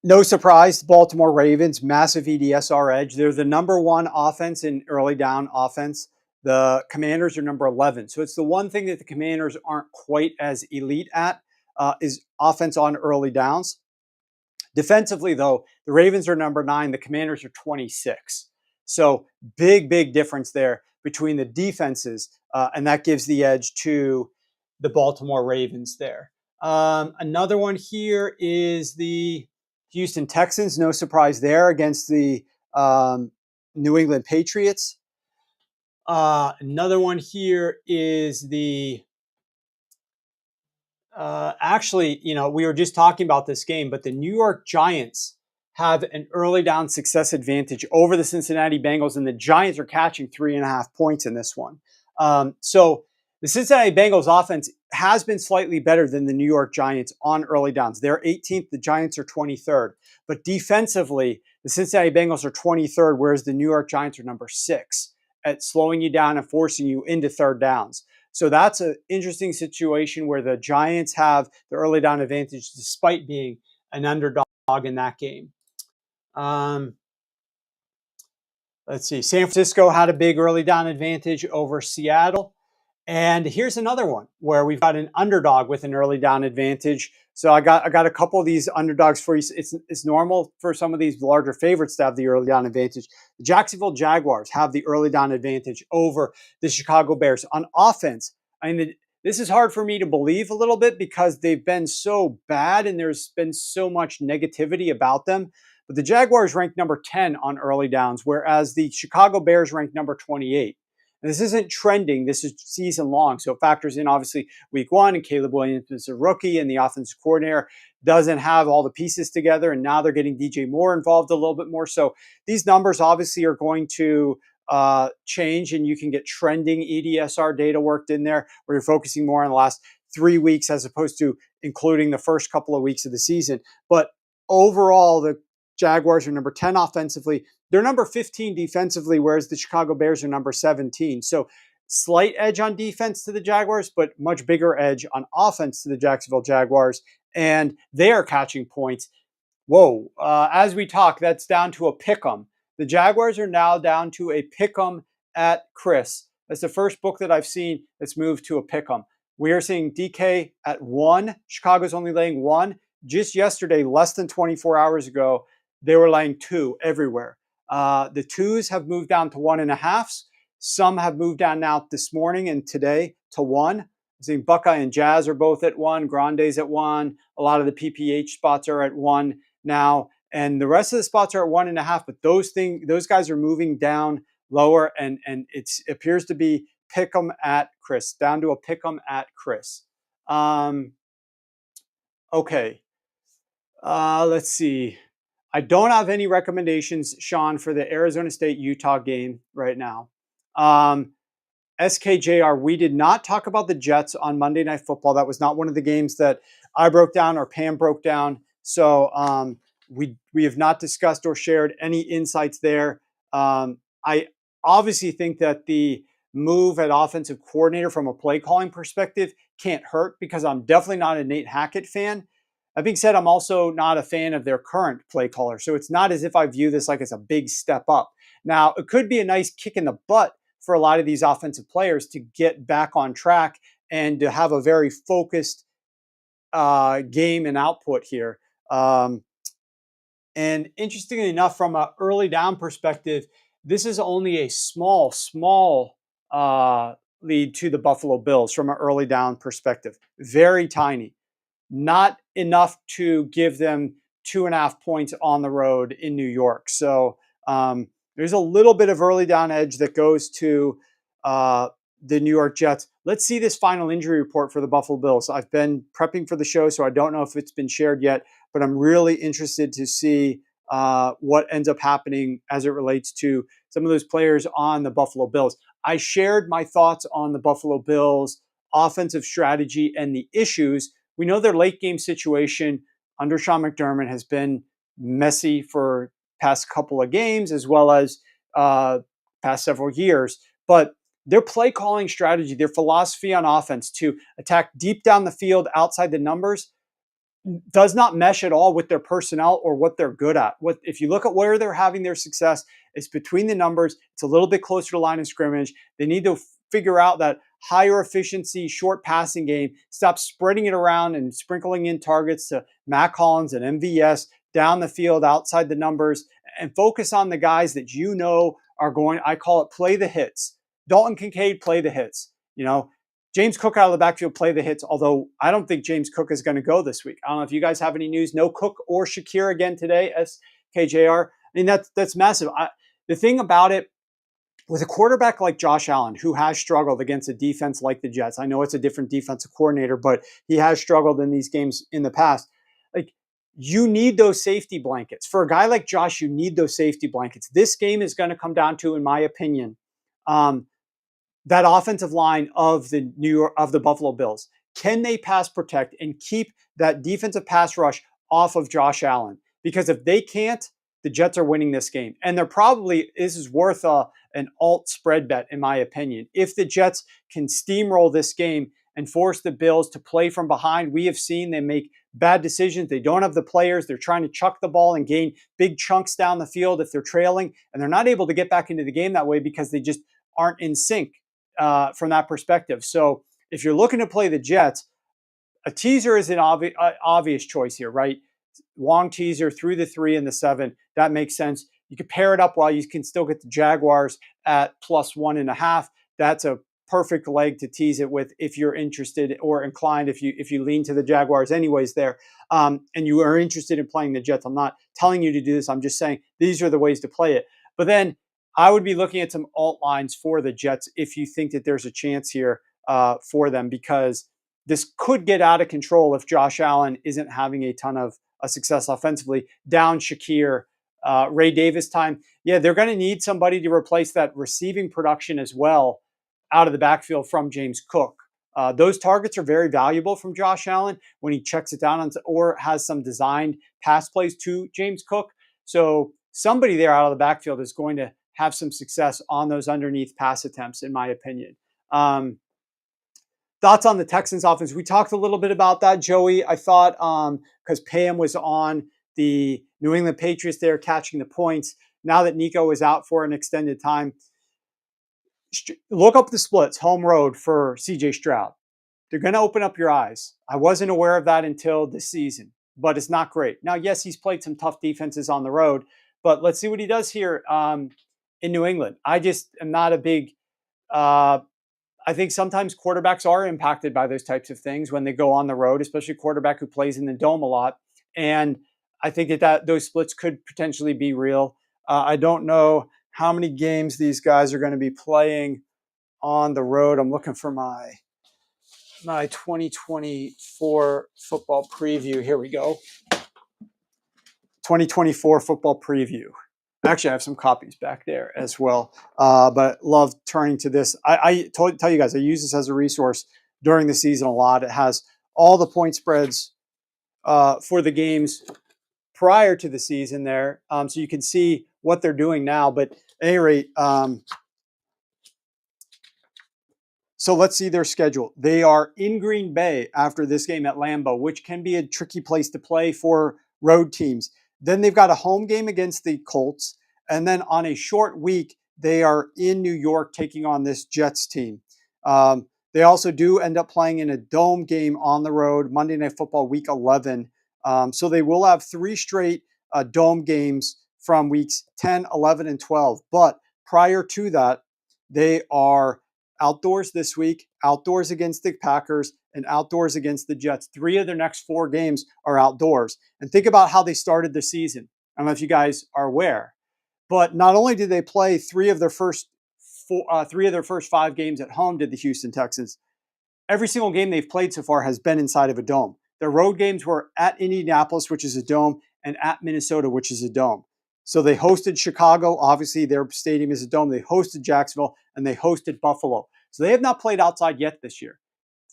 No surprise, Baltimore Ravens, massive EDSR edge. They're the number 1 offense in early down offense. The Commanders are number 11. So it's the one thing that the Commanders aren't quite as elite at is offense on early downs. Defensively, though, the Ravens are number 9. The Commanders are 26. So big difference there between the defenses, and that gives the edge to the Baltimore Ravens there. Another one here is the Houston Texans. No surprise there against the New England Patriots. Another one here is the actually, we were just talking about this game, but the New York Giants have an early down success advantage over the Cincinnati Bengals, and the Giants are catching 3.5 points in this one. So the Cincinnati Bengals offense has been slightly better than the New York Giants on early downs. They're 18th, the Giants are 23rd. But defensively, the Cincinnati Bengals are 23rd, whereas the New York Giants are number 6 at slowing you down and forcing you into third downs. So that's an interesting situation where the Giants have the early down advantage despite being an underdog in that game. Let's see. San Francisco had a big early down advantage over Seattle. And here's another one where we've got an underdog with an early down advantage. So I got a couple of these underdogs for you. It's normal for some of these larger favorites to have the early down advantage. The Jacksonville Jaguars have the early down advantage over the Chicago Bears on offense. I mean, this is hard for me to believe a little bit because they've been so bad and there's been so much negativity about them. But the Jaguars ranked number 10 on early downs, whereas the Chicago Bears ranked number 28. And this isn't trending. This is season long. So it factors in, obviously, week 1, and Caleb Williams is a rookie, and the offensive coordinator doesn't have all the pieces together. And now they're getting DJ Moore involved a little bit more. So these numbers obviously are going to change, and you can get trending EDSR data worked in there where you're focusing more on the last 3 weeks as opposed to including the first couple of weeks of the season. But overall, the Jaguars are number 10 offensively. They're number 15 defensively, whereas the Chicago Bears are number 17. So slight edge on defense to the Jaguars, but much bigger edge on offense to the Jacksonville Jaguars. And they are catching points. Whoa. As we talk, that's down to a pick'em. The Jaguars are now down to a pick'em at Chris. That's the first book that I've seen that's moved to a pick'em. We are seeing DK at 1. Chicago's only laying 1. Just yesterday, less than 24 hours ago, they were laying 2 everywhere. The 2s have moved down to 1.5s. Some have moved down now this morning and today to 1. I'm seeing Buckeye and Jazz are both at 1. Grande's at 1. A lot of the PPH spots are at 1 now. And the rest of the spots are at 1.5. But those guys are moving down lower. And it appears to be pick 'em at Chris. Down to a pick 'em at Chris. Okay. Let's see. I don't have any recommendations, Sean, for the Arizona State-Utah game right now. SKJR, we did not talk about the Jets on Monday Night Football. That was not one of the games that I broke down or Pam broke down. So we have not discussed or shared any insights there. I obviously think that the move at offensive coordinator from a play calling perspective can't hurt because I'm definitely not a Nate Hackett fan. That being said, I'm also not a fan of their current play caller. So it's not as if I view this like it's a big step up. Now, it could be a nice kick in the butt for a lot of these offensive players to get back on track and to have a very focused game and output here. And interestingly enough, from an early down perspective, this is only a small lead to the Buffalo Bills from an early down perspective. Very tiny. Not enough to give them 2.5 points on the road in New York. So there's a little bit of early down edge that goes to the New York Jets. Let's see this final injury report for the Buffalo Bills. I've been prepping for the show, so I don't know if it's been shared yet, but I'm really interested to see what ends up happening as it relates to some of those players on the Buffalo Bills. I shared my thoughts on the Buffalo Bills offensive strategy and the issues. We know their late game situation under Sean McDermott has been messy for past couple of games as well as past several years. But their play calling strategy, their philosophy on offense to attack deep down the field outside the numbers does not mesh at all with their personnel or what they're good at. If you look at where they're having their success, it's between the numbers. It's a little bit closer to line of scrimmage. They need to figure out that higher efficiency, short passing game, stop spreading it around and sprinkling in targets to Mac Hollins and MVS down the field outside the numbers and focus on the guys that you know are going, I call it play the hits. Dalton Kincaid, play the hits. James Cook out of the backfield play the hits, although I don't think James Cook is going to go this week. I don't know if you guys have any news. No Cook or Shakir again today, SKJR. I mean, that's massive. The thing about it, with a quarterback like Josh Allen, who has struggled against a defense like the Jets, I know it's a different defensive coordinator, but he has struggled in these games in the past. Like, you need those safety blankets. For a guy like Josh, you need those safety blankets. This game is going to come down to, in my opinion, that offensive line of the Buffalo Bills. Can they pass protect and keep that defensive pass rush off of Josh Allen? Because if they can't, the Jets are winning this game. And this is worth an alt spread bet, in my opinion. If the Jets can steamroll this game and force the Bills to play from behind, we have seen them make bad decisions. They don't have the players. They're trying to chuck the ball and gain big chunks down the field if they're trailing. And they're not able to get back into the game that way because they just aren't in sync from that perspective. So if you're looking to play the Jets, a teaser is an obvious choice here, right? Long teaser through the 3 and the 7. That makes sense. You can pair it up while you can still get the Jaguars at +1.5. That's a perfect leg to tease it with if you're interested or inclined, if you lean to the Jaguars anyways there, and you are interested in playing the Jets. I'm not telling you to do this. I'm just saying these are the ways to play it. But then I would be looking at some alt lines for the Jets if you think that there's a chance here for them, because this could get out of control if Josh Allen isn't having a ton of success offensively. Down Shakir, Ray Davis time. Yeah, they're going to need somebody to replace that receiving production as well out of the backfield from James Cook. Those targets are very valuable from Josh Allen when he checks it down or has some designed pass plays to James Cook. So somebody there out of the backfield is going to have some success on those underneath pass attempts, in my opinion. Thoughts on the Texans offense? We talked a little bit about that, Joey. I thought because Pam was on the New England Patriots there catching the points. Now that Nico is out for an extended time, look up the splits, home road for CJ Stroud. They're going to open up your eyes. I wasn't aware of that until this season, but it's not great. Now, yes, he's played some tough defenses on the road, but let's see what he does here in New England. I just am not a big I think sometimes quarterbacks are impacted by those types of things when they go on the road, especially a quarterback who plays in the dome a lot. And I think that those splits could potentially be real. I don't know how many games these guys are going to be playing on the road. I'm looking for my 2024 football preview. Here we go. 2024 football preview. Actually, I have some copies back there as well, but love turning to this. I tell you guys, I use this as a resource during the season a lot. It has all the point spreads for the games prior to the season there, so you can see what they're doing now. But at any rate, so let's see their schedule. They are in Green Bay after this game at Lambeau, which can be a tricky place to play for road teams. Then they've got a home game against the Colts. And then on a short week, they are in New York taking on this Jets team. They also do end up playing in a dome game on the road, Monday Night Football Week 11. So they will have 3 straight dome games from weeks 10, 11, and 12. But prior to that, they are outdoors this week, outdoors against the Packers, and outdoors against the Jets. 3 of their next 4 games are outdoors. And think about how they started the season. I don't know if you guys are aware, but not only did they play 3 of their first 5 games at home, did the Houston Texans. Every single game they've played so far has been inside of a dome. Their road games were at Indianapolis, which is a dome, and at Minnesota, which is a dome. So they hosted Chicago. Obviously, their stadium is a dome. They hosted Jacksonville, and they hosted Buffalo. So they have not played outside yet this year.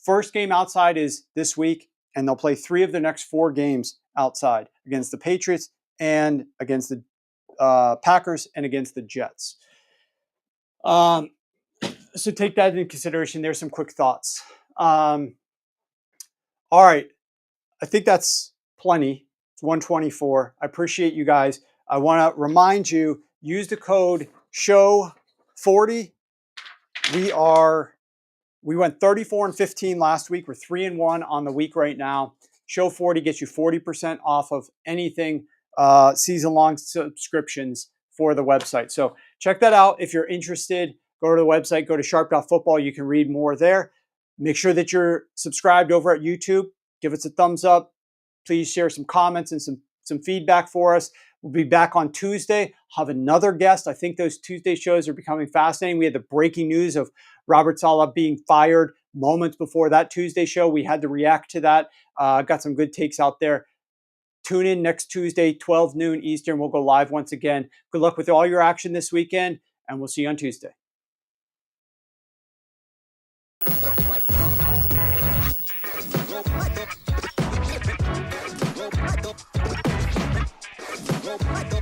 First game outside is this week, and they'll play 3 of their next 4 games outside against the Patriots and against the Packers and against the Jets. So take that into consideration. There's some quick thoughts. All right. I think that's plenty. It's 124. I appreciate you guys. I want to remind you, use the code SHOW40. We went 34 and 15 last week. We're 3-1 on the week right now. SHOW40 gets you 40% off of anything season-long subscriptions for the website. So check that out if you're interested. Go to the website, go to sharp.football. You can read more there. Make sure that you're subscribed over at YouTube. Give us a thumbs up. Please share some comments and some feedback for us. We'll be back on Tuesday. Have another guest. I think those Tuesday shows are becoming fascinating. We had the breaking news of Robert Saleh being fired moments before that Tuesday show. We had to react to that. Got some good takes out there. Tune in next Tuesday, 12 noon Eastern. We'll go live once again. Good luck with all your action this weekend, and we'll see you on Tuesday. Go,